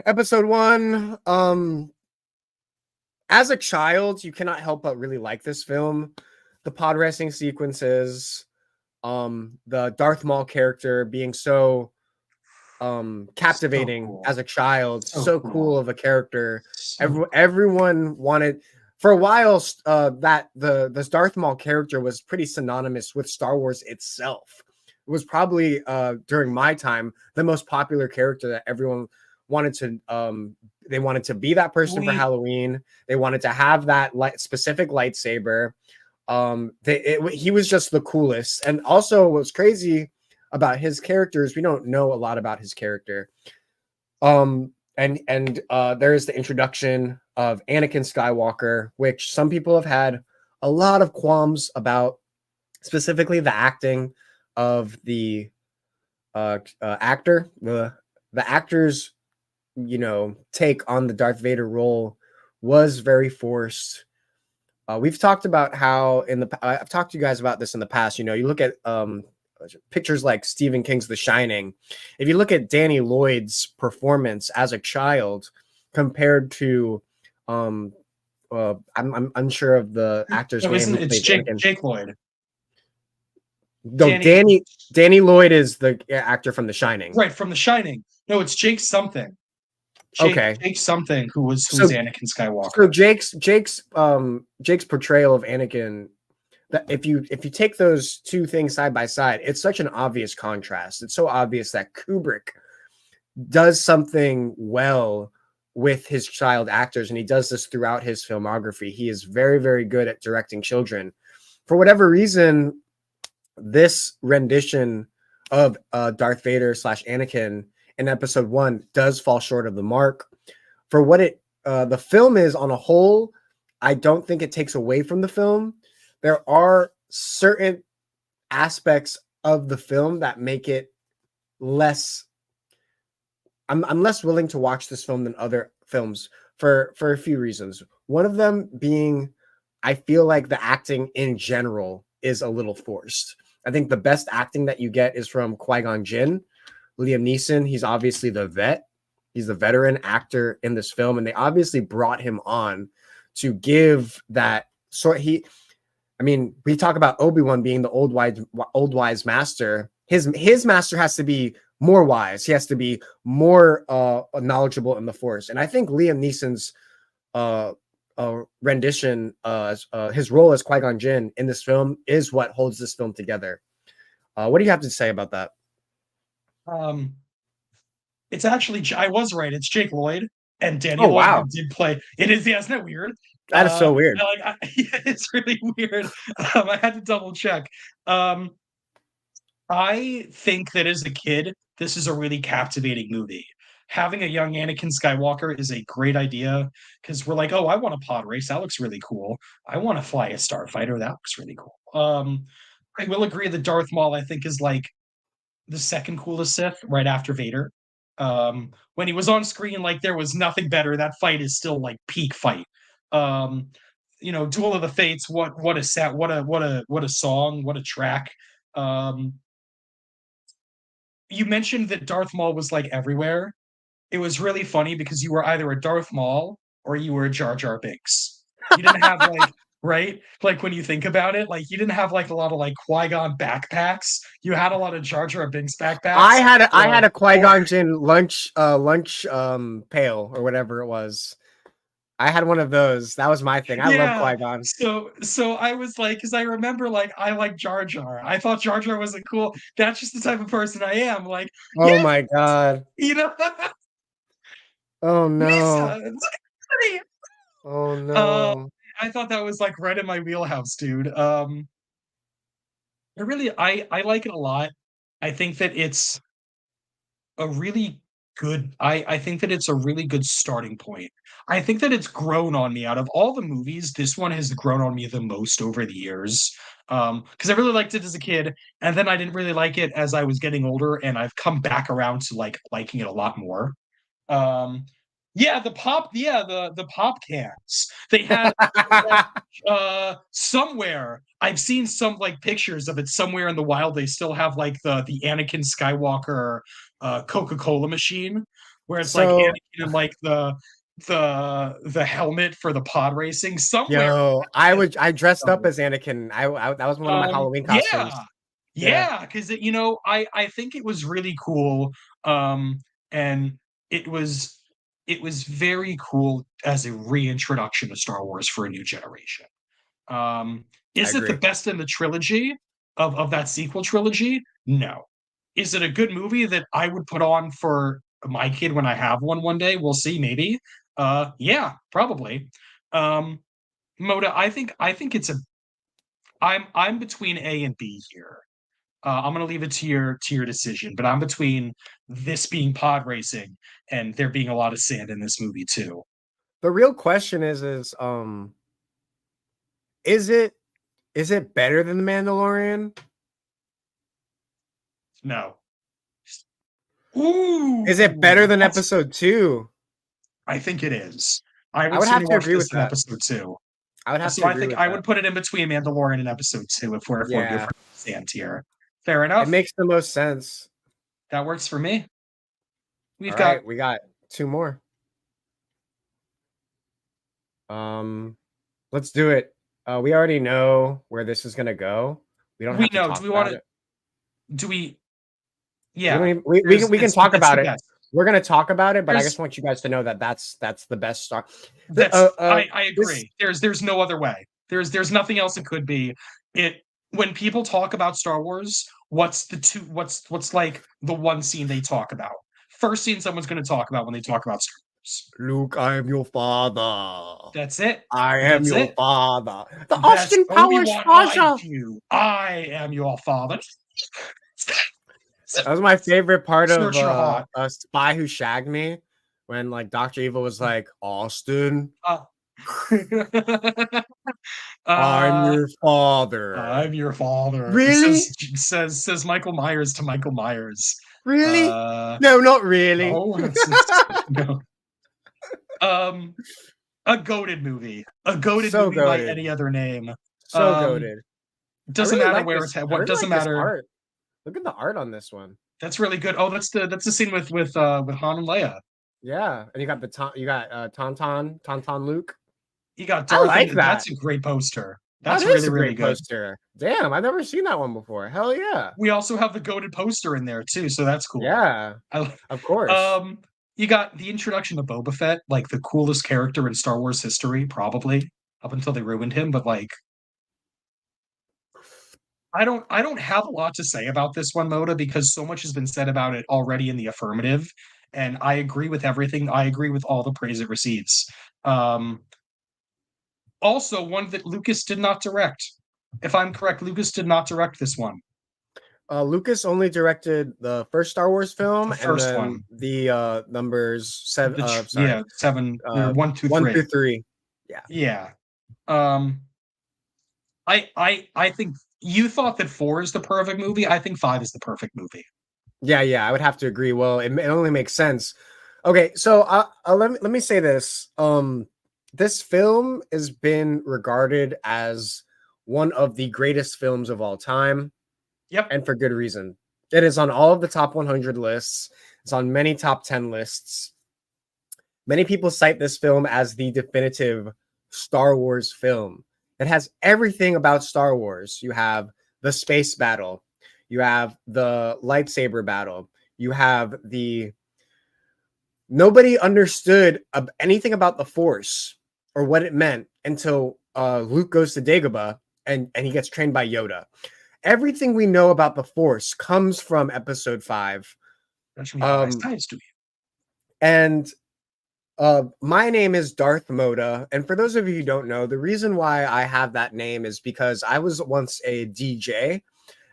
Episode 1. as a child, you cannot help but really like this film. The pod racing sequences, the Darth Maul character being so So captivating cool. as a child, So so cool cool. of a character. So Everyone wanted for a while that the Darth Maul character was pretty synonymous with Star Wars itself. It was probably during my time the most popular character that everyone wanted to they wanted to be that person for we Halloween. They wanted to have that specific lightsaber. He was just the coolest. And also what's crazy about his characters, we don't know a lot about his character. And there is the introduction of Anakin Skywalker, which some people have had a lot of qualms about, specifically the acting of the actor. The actor's take on the Darth Vader role was very forced. We've talked about how I've talked to you guys about this in the past. You look at pictures like Stephen King's The Shining. If you look at Danny Lloyd's performance as a child compared to, I'm unsure of the actor's no, name isn't who it's played Jake Anakin. Jake Lloyd. No, Danny, Danny Lloyd is the actor from The Shining. right, from The Shining. No, it's Jake something. Okay, Jake something who was so Anakin so Skywalker. Jake's portrayal of Anakin, that if you take those two things side by side, it's such an obvious contrast. It's so obvious that Kubrick does something well with his child actors, and he does this throughout his filmography. He is very, very good at directing children. For whatever reason, this rendition of Darth Vader slash Anakin in episode 1 does fall short of the mark. For what the film is on a whole, I don't think it takes away from the film. There are certain aspects of the film that make it less. I'm less willing to watch this film than other films for a few reasons. One of them being, I feel like the acting in general is a little forced. I think the best acting that you get is from Qui-Gon Jinn, Liam Neeson. He's obviously the vet. He's the veteran actor in this film, and they obviously brought him on to give that sort. We talk about Obi-Wan being the old wise master. His master has to be more wise. He has to be more knowledgeable in the Force. And I think Liam Neeson's rendition, his role as Qui-Gon Jinn in this film, is what holds this film together. What do you have to say about that? Um, it's actually I was right. It's Jake Lloyd and Danny Oh Lloyd wow, who did play. It is, yeah, isn't that weird? that is so weird. Yeah, it's really weird. I had to double check. Um, I think that as a kid, this is a really captivating movie. Having a young Anakin Skywalker is a great idea because we're like, oh, I want a pod race. That looks really cool. I want to fly a starfighter. That looks really cool. I will agree that Darth Maul, I think, is like the second coolest Sith right after Vader. When he was on screen, like there was nothing better. That fight is still like peak fight. Um, Duel of the Fates. What a set. What a song. What a track. Um, you mentioned that Darth Maul was like everywhere. It was really funny because you were either a Darth Maul or you were a Jar Jar Binks. You didn't have like right, like when you think about it, like you didn't have like a lot of like Qui-Gon backpacks. You had a lot of Jar Jar Binks backpacks. I had a Or Qui-Gon Jinn lunch pail or whatever it was. I had one of those. That was my thing. I love yeah. Qui-Gon. So I was like, because I remember like I like Jar Jar. I thought Jar Jar was a cool. That's just the type of person I am. Like, Oh yeah, my god. you know, Oh no. Misa. It's Oh Uh, no. I thought that was like right in my wheelhouse, dude. I like it a lot. I think that it's a really I think that it's a really good starting point. I think that it's grown on me out of all the movies. This one has grown on me the most over the years. Because I really liked it as a kid, and then I didn't really like it as I was getting older, and I've come back around to like liking it a lot more. Um, the pop cans. They had somewhere. I've seen some like pictures of it somewhere in the wild. They still have like the Anakin Skywalker Coca-Cola machine where it's like So Anakin and like the helmet for the pod racing somewhere. Yo, I dressed up as Anakin. That was one of my Halloween costumes. Yeah, Yeah, yeah, because I think it was really cool, and it was it was very cool as a reintroduction to Star Wars for a new generation. I Is it the agree. best in the trilogy of that sequel trilogy? No. Is it a good movie that I would put on for my kid when I have one day? We'll see, maybe. Yeah, probably. Um, Moda, I think it's a I'm between A and B here. I'm gonna leave it to your decision, but I'm between this being pod racing and there being a lot of sand in this movie too. The real question is it better than the Mandalorian? No. Ooh, Is it better than that's episode 2? I think it is. I I would would have sooner to watch agree this with than that. episode two. I would have So to I agree think with I that. would put it in between Mandalorian and episode two if we're Yeah, from the sand tier. Fair it enough. makes the most sense. That works for me. All We've got right, we got 2 more. Um, let's do it. We already know where this is gonna go. We don't we have to know. Do talk we want about to it. do we We don't yeah. even, There's we can talk it's a about it. guess. We're gonna talk about it, but I just There's want you guys to know that that's the best star. that's I This agree. There's no other way. There's nothing else it could be. It when people talk about Star Wars, what's like the one scene they talk about? First scene someone's going to talk about when they talk about Star Wars. Luke, I am your father. That's it. I am That's your it. father. The That's Austin Powers Obi-Wan lied Faja. to you. I am your father. That was my favorite part of Search your heart. A Spy Who Shagged Me, when like Dr. Evil was like, Austin, Uh, I'm uh, your father. I'm your father. Really? Says Michael Myers to Michael Myers. Really? Uh, No, not really. no, no. Um, a goaded movie. A goaded So movie by goaded. any other name. So Um, goaded. I doesn't really matter like where this. it's at. I What really doesn't like this matter. art. Look at the art on this one. That's really good. Oh, that's the scene with Han and Leia. Yeah, and you got Tauntaun Luke. You got I Darth, like and that. that's a great poster. That That's is really, a really great good. poster. Damn, I've never seen that one before. Hell yeah. We also have the goaded poster in there too, so that's cool. Yeah, I, of course. um, you got the introduction of Boba Fett, like the coolest character in Star Wars history, probably up until they ruined him. But like, I don't have a lot to say about this one, Moda, because so much has been said about it already in the affirmative, and I agree with everything. I agree with all the praise it receives. Um, Also, one that Lucas did not direct. If I'm correct, Lucas did not direct this one. Lucas only directed the first Star Wars film, The and first then one. the numbers seven. Sorry, Yeah, seven or one, two, 1 through three. 3. Yeah, Yeah. Um, I think you thought that four is the perfect movie. I think five is the perfect movie. yeah. I would have to agree. Well, it only makes sense. Okay, so let me say this. This film has been regarded as one of the greatest films of all time, Yep. and for good reason. It is on all of the top 100 lists. It's on many top 10 lists. Many people cite this film as the definitive Star Wars film. It has everything about Star Wars. You have the space battle, you have the lightsaber battle, you have the nobody understood anything about the Force or what it meant until Luke goes to Dagobah and he gets trained by Yoda. Everything we know about the Force comes from Episode 5. That's me Um, eyes to you. and my name is Darth Moda. And for those of you who don't know, the reason why I have that name is because I was once a DJ.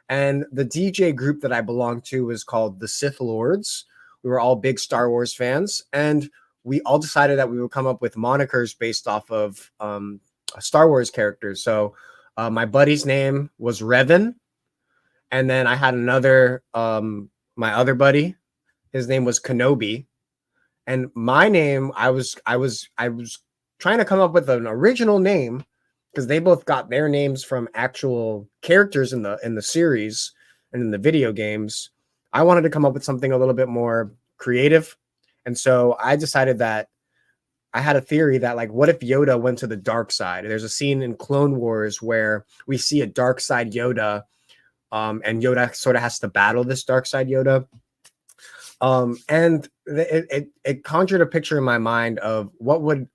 And the DJ group that I belonged to was called the Sith Lords. We were all big Star Wars fans. And we all decided that we would come up with monikers based off of Star Wars characters. So my buddy's name was Revan. And then I had another, my other buddy, his name was Kenobi. And my name, I was trying to come up with an original name because they both got their names from actual characters in the series and in the video games. I wanted to come up with something a little bit more creative. And so I decided that I had a theory that like, what if Yoda went to the dark side? There's a scene in Clone Wars where we see a dark side Yoda, and Yoda sort of has to battle this dark side Yoda. And it conjured a picture in my mind of what would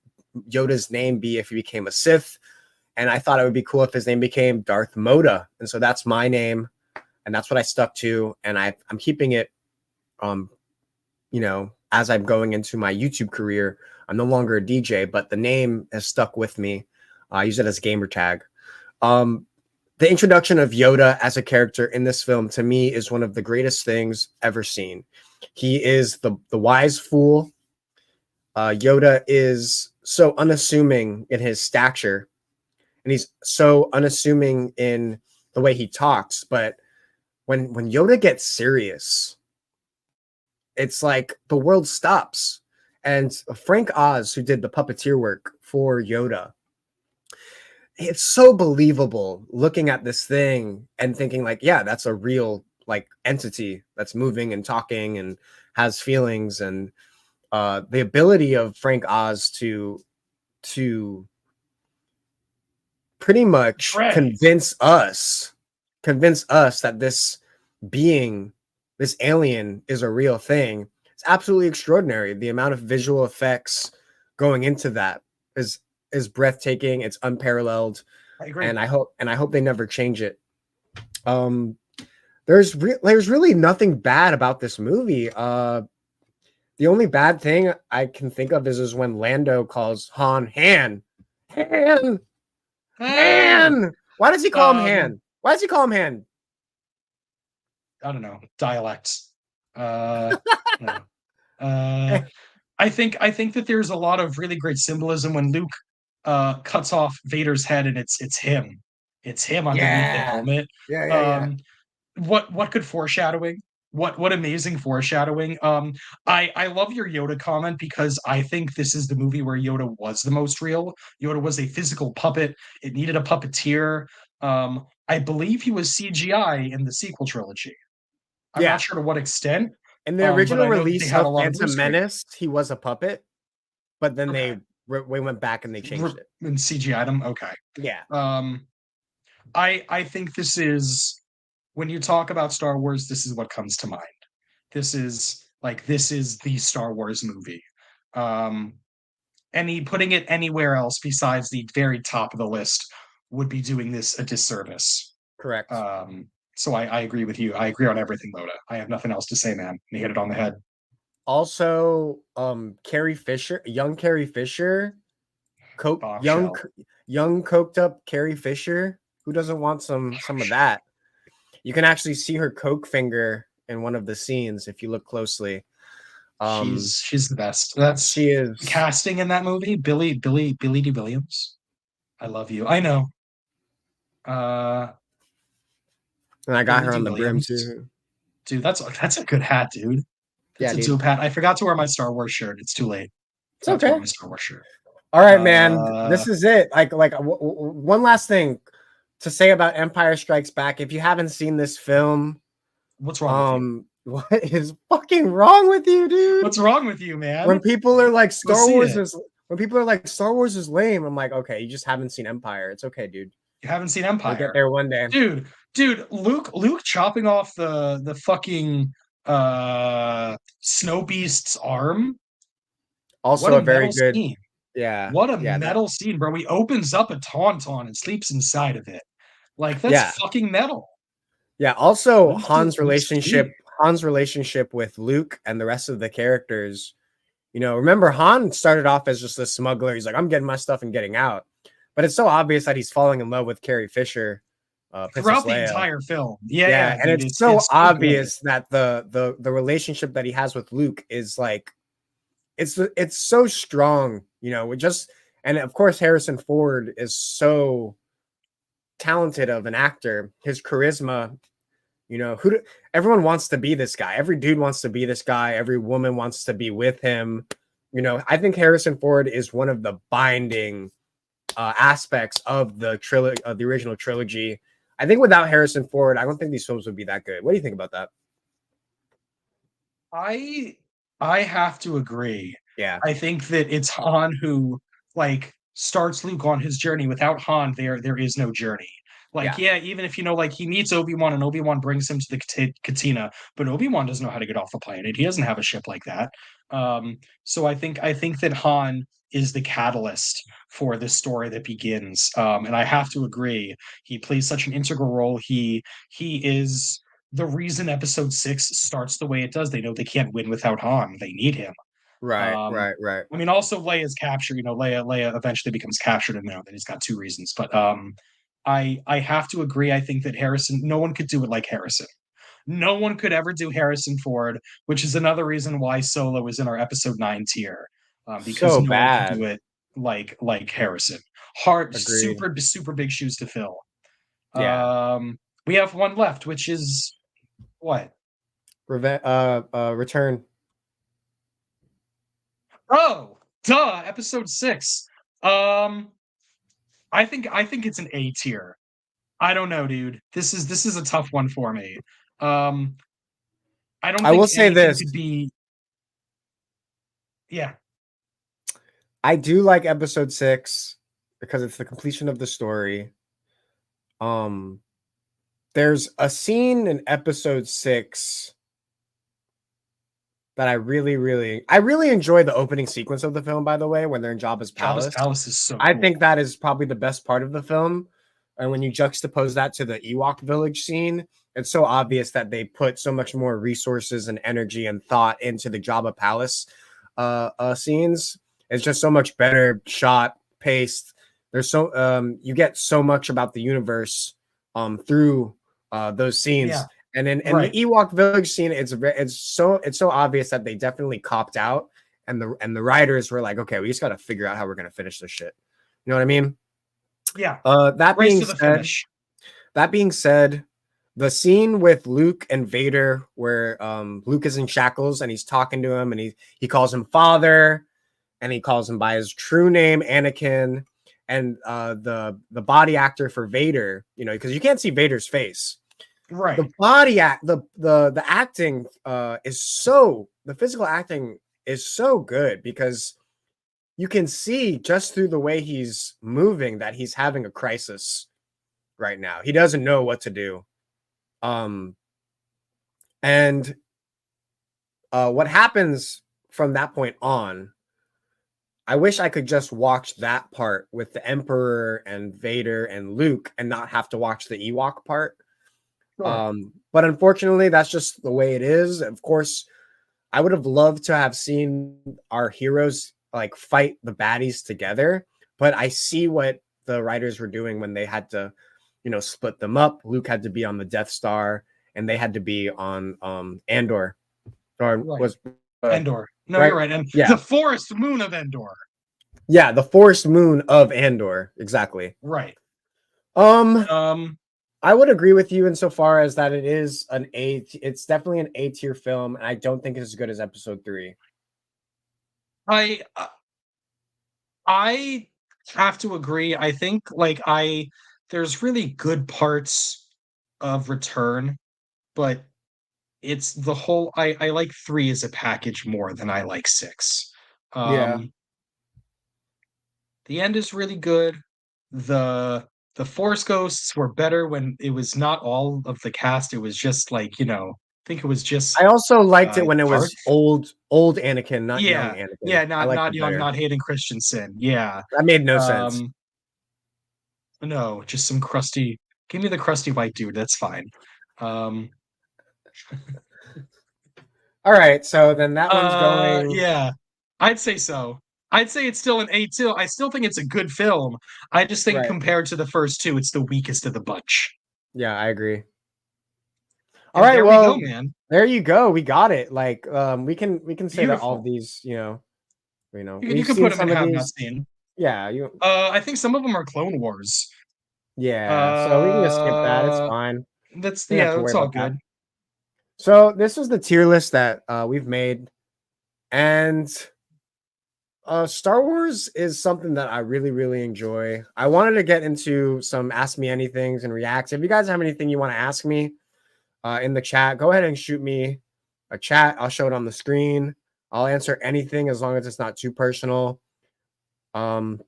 Yoda's name be if he became a Sith. And I thought it would be cool if his name became Darth Moda. And so that's my name, and that's what I stuck to. And I'm keeping it, as I'm going into my YouTube career. I'm no longer a DJ, but the name has stuck with me. I use it as gamer tag. The introduction of Yoda as a character in this film, to me, is one of the greatest things ever seen. He is the wise fool. Yoda is so unassuming in his stature, and he's so unassuming in the way he talks. But when Yoda gets serious, it's like the world stops. And Frank Oz, who did the puppeteer work for Yoda, it's so believable looking at this thing and thinking like, yeah, that's a real like entity that's moving and talking and has feelings. And the ability of Frank Oz to pretty much Trey. convince us that this being, this alien, is a real thing. It's absolutely extraordinary. The amount of visual effects going into that is breathtaking. It's unparalleled, I agree. and I hope they never change it. There's really nothing bad about this movie. The only bad thing I can think of is when Lando calls Han Han. Han. Why does he call him Han? Why does he call him Han? I don't know, dialects. No. I think that there's a lot of really great symbolism when Luke cuts off Vader's head, and it's him. It's him underneath the Yeah. helmet. Yeah. What good foreshadowing? What amazing foreshadowing. I love your Yoda comment, because I think this is the movie where Yoda was the most real. Yoda was a physical puppet. It needed a puppeteer. I believe he was CGI in the sequel trilogy. I'm not Yeah. sure to what extent, In the but original I know that they release had a of lot of blue Phantom screen. Menace, he was a puppet, but then Okay. we went back and they changed it. And CGI'd him. Okay. Yeah. I think this is, when you talk about Star Wars, this is what comes to mind. This is the Star Wars movie. Putting it anywhere else besides the very top of the list would be doing this a disservice. Correct. So I agree with you. I agree on everything, Moda. I have nothing else to say, man. You hit it on the head. Also, Carrie Fisher, young Carrie Fisher, young Bombshell. coked up Carrie Fisher. Who doesn't want some of that? You can actually see her coke finger in one of the scenes if you look closely. She's the best. That's She is. casting in that movie. Billy D. Williams. I love you. I know. And I got Billy her D. on the brim Williams. too. Dude, that's a good hat, dude. Yeah, That's a dude. dope hat. I forgot to wear my Star Wars shirt. It's too late. It's Forgot to wear okay. my Star Wars shirt. All right, man. This is it. One last thing to say about Empire Strikes Back. If you haven't seen this film, what's wrong with you? what is fucking wrong with you, dude? What's wrong with you, man? When people are like Let's see it. when people are like Star Wars is lame, I'm like, okay, you just haven't seen Empire. It's okay, dude. You haven't seen We'll Empire. get there one day. Dude, Luke chopping off the fucking Snow Beast's arm. Also What a a very metal good, scene. yeah. What a Yeah, metal scene, bro. He opens up a tauntaun and sleeps inside of it. Like, that's yeah. fucking metal. Yeah. Also, Luke's Han's relationship with Luke and the rest of the characters. You know, remember Han started off as just a smuggler. He's like, I'm getting my stuff and getting out. But it's so obvious that he's falling in love with Carrie Fisher, Princess throughout the Leia. entire film. Yeah, and dude, it's so obvious good. that the relationship that he has with Luke is like, it's so strong, you know. And of course Harrison Ford is so talented of an actor. His charisma, you know, everyone wants to be this guy. Every dude wants to be this guy. Every woman wants to be with him. You know, I think Harrison Ford is one of the binding aspects of the original trilogy. I think without Harrison Ford, I don't think these films would be that good. What do you think about that? I have to agree. Yeah. I think that it's Han who like starts Luke on his journey. Without Han, there is no journey. Like, Yeah. yeah, even if like he meets Obi-Wan and Obi-Wan brings him to the Katina, but Obi-Wan doesn't know how to get off the planet. He doesn't have a ship like that. So I think that Han is the catalyst for this story that begins. And I have to agree, he plays such an integral role. He is the reason episode 6 starts the way it does. They know they can't win without Han. They need him. Right. Um, Right. Right. I mean, also Leia's capture. Leia eventually becomes captured, and now that he's got two reasons. But I have to agree. I think that Harrison, no one could do it like Harrison. No one could ever do Harrison Ford, which is another reason why Solo is in our episode 9 tier, because So no one could do bad. it like Harrison. Hard, Agreed. super big shoes to fill. Yeah. We have one left, which is what? Return. Oh, duh, episode 6. Um, I think it's an A tier. I don't know, dude. This is a tough one for me. Um, I don't I will think say anything this. could be. Yeah, I do like episode 6 because it's the completion of the story. Um, there's a scene in episode 6 that I really enjoy the opening sequence of the film, by the way, when they're in Jabba's Jabba's palace. palace is so I cool. think that is probably the best part of the film. And when you juxtapose that to the Ewok village scene, it's so obvious that they put so much more resources and energy and thought into the Jabba palace scenes. It's just so much better shot, paced. There's so you get so much about the universe through those Yeah, scenes. And in the right. Ewok village scene, it's so obvious that they definitely copped out, and the writers were like, okay, we just got to figure out how we're gonna finish this shit. You know what I mean? Yeah, That race being to the said, finish. that being said, the scene with Luke and Vader, where Luke is in shackles and he's talking to him, and he calls him father, and he calls him by his true name, Anakin, and the body actor for Vader, you know, because you can't see Vader's face. The Right. body act, the acting is so the physical acting is so good because you can see just through the way he's moving that he's having a crisis right now. He doesn't know what to do. Um, and what happens from that point on, I wish I could just watch that part with the Emperor and Vader and Luke and not have to watch the Ewok part. Sure. But unfortunately, that's just the way it is. Of course, I would have loved to have seen our heroes like fight the baddies together, but I see what the writers were doing when they had to, you know, split them up. Luke had to be on the Death Star, and they had to be on Andor, or Right. was Endor. No, right? you're right. And Yeah, the forest moon of Endor. yeah, the forest moon of Andor, exactly. Right. Um, Um, I would agree with you insofar as that it is an A. It's definitely an A tier film, and I don't think it's as good as Episode 3. I have to agree. I think there's really good parts of Return, but it's the whole I like 3 as a package more than I like 6. Yeah, Um the end is really good. The Force Ghosts were better when it was not all of the cast. It was just I think it was I just also liked it when it part. was old Anakin, not young Yeah. Anakin. Yeah, I liked not it young, better. not Hayden Christensen. Yeah. That made no sense. Um no, just some crusty give me the crusty white dude. That's fine. Um All right, so then that one's going. Yeah. I'd say so. I'd say it's still an A too. I still think it's a good film. I just think Right. compared to the first two, it's the weakest of the bunch. Yeah, I agree. All And right, there we go, well, man. there you go. We got it. Like, we can say that all of Beautiful. these, You we've can put seen them in some of have not these. seen. Yeah, I think some of them are Clone Wars. yeah. So we can just skip that. It's Uh, fine. that's We don't have yeah, to worry it's all about that. good. So this is the tier list that we've made, and Star Wars is something that I really enjoy. I wanted to get into some Ask Me Anythings and react. If you guys have anything you want to ask me in the chat, go ahead and shoot me a chat. I'll show it on the screen. I'll answer anything as long as it's not too personal. And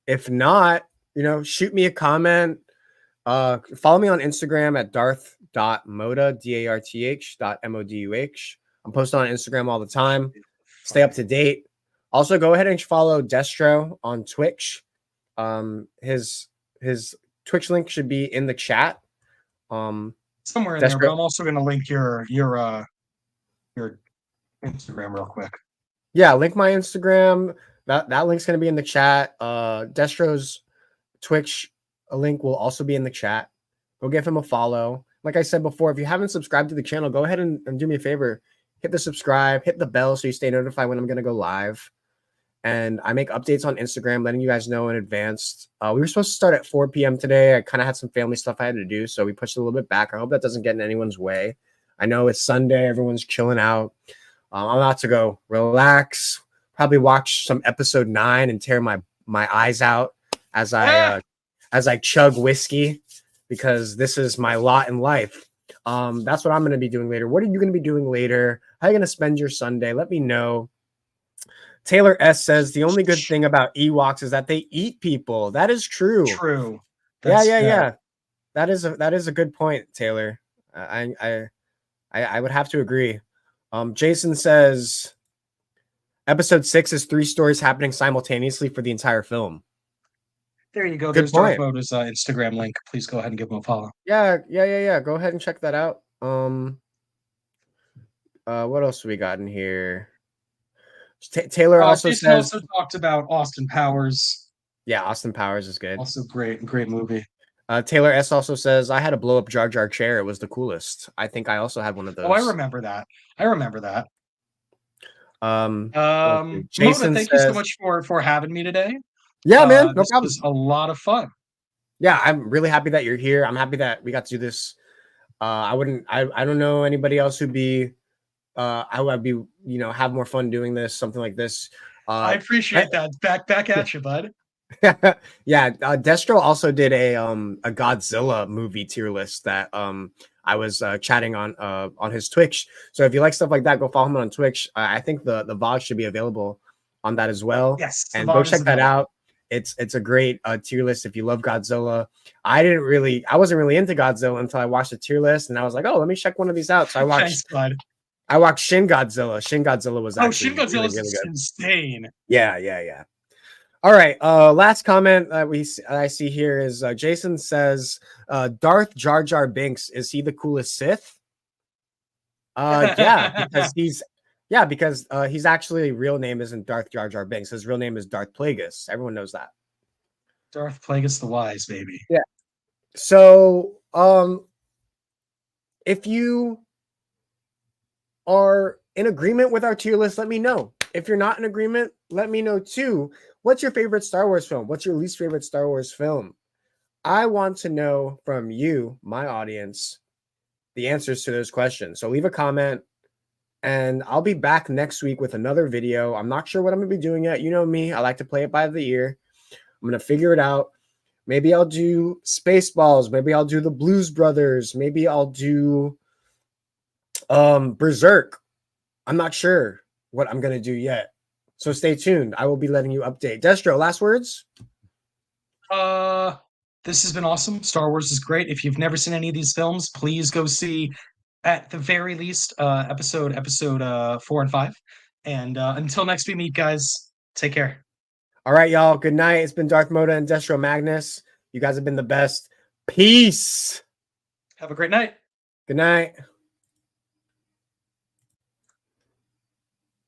if not, shoot me a comment. Follow me on Instagram at darth.moduh, darth.moduh. I'm posting on Instagram all the time. Stay up to date. Also, go ahead and follow Destro on Twitch. His Twitch link should be in the chat. Somewhere in there, but I'm also going to link your Instagram real quick. Yeah, link my Instagram. That link's going to be in the chat. Destro's Twitch link will also be in the chat. Go give him a follow. Like I said before, if you haven't subscribed to the channel, go ahead and do me a favor. Hit the subscribe, hit the bell so you stay notified when I'm going to go live. And I make updates on Instagram, letting you guys know in advance. We were supposed to start at 4 p.m. today. I kind of had some family stuff I had to do, so we pushed it a little bit back. I hope that doesn't get in anyone's way. I know it's Sunday. Everyone's chilling out. I'm about to go relax, probably watch some episode 9 and tear my eyes out as I chug whiskey, because this is my lot in life. That's what I'm going to be doing later. What are you going to be doing later? How are you going to spend your Sunday? Let me know. Taylor S says the only good thing about Ewoks is that they eat people. That is true. True. Yeah. That is a good point, Taylor. I would have to agree. Jason says episode 6 is 3 stories happening simultaneously for the entire film. There you go. There's Darth Moda's Instagram link. Please go ahead and give him a follow. Yeah. Go ahead and check that out. What else do we got in here? Taylor also Jason says also talked about Austin Powers. Yeah, Austin Powers is good. Also great movie. Taylor S also says I had a blow up Jar Jar chair. It was the coolest. I think I also had one of those. Oh, I remember that. Jason, Mona, thank you so much for having me today. Yeah, man, no this problem. was a lot of fun. Yeah, I'm really happy that you're here. I'm happy that we got to do this. I don't know anybody else who'd be I would be, have more fun doing this, something like this. I appreciate that. Back at you, bud. Yeah, Destro also did a Godzilla movie tier list that I was chatting on his Twitch. So if you like stuff like that, go follow him on Twitch. I think the VOD should be available on that as well. Yes, and go check that out. It's a great tier list if you love Godzilla. I wasn't really into Godzilla until I watched the tier list, and I was like, oh, let me check one of these out. So I watched. Thanks, I watched Shin Godzilla. Shin Godzilla was actually Shin Godzilla really, really good. Insane. Yeah. All right. Last comment that I see here is Jason says, Darth Jar Jar Binks, is he the coolest Sith? Yeah, because he's actually real name isn't Darth Jar Jar Binks. His real name is Darth Plagueis. Everyone knows that. Darth Plagueis the Wise, baby. Yeah. So, if you are in agreement with our tier list, let me know. If you're not in agreement, let me know too. What's your favorite Star Wars film? What's your least favorite Star Wars film? I want to know from you, my audience, the answers to those questions. So leave a comment, and I'll be back next week with another video. I'm not sure what I'm going to be doing yet. You know me. I like to play it by the ear. I'm going to figure it out. Maybe I'll do Spaceballs. Maybe I'll do the Blues Brothers. Maybe I'll do Berserk. I'm not sure what I'm going to do yet. So stay tuned. I will be letting you update. Destro, last words? This has been awesome. Star Wars is great. If you've never seen any of these films, please go see, at the very least, episode 4 and 5. And until next we meet, guys, take care. All right, y'all. Good night. It's been Darth Moduh and Destro Magnus. You guys have been the best. Peace. Have a great night. Good night.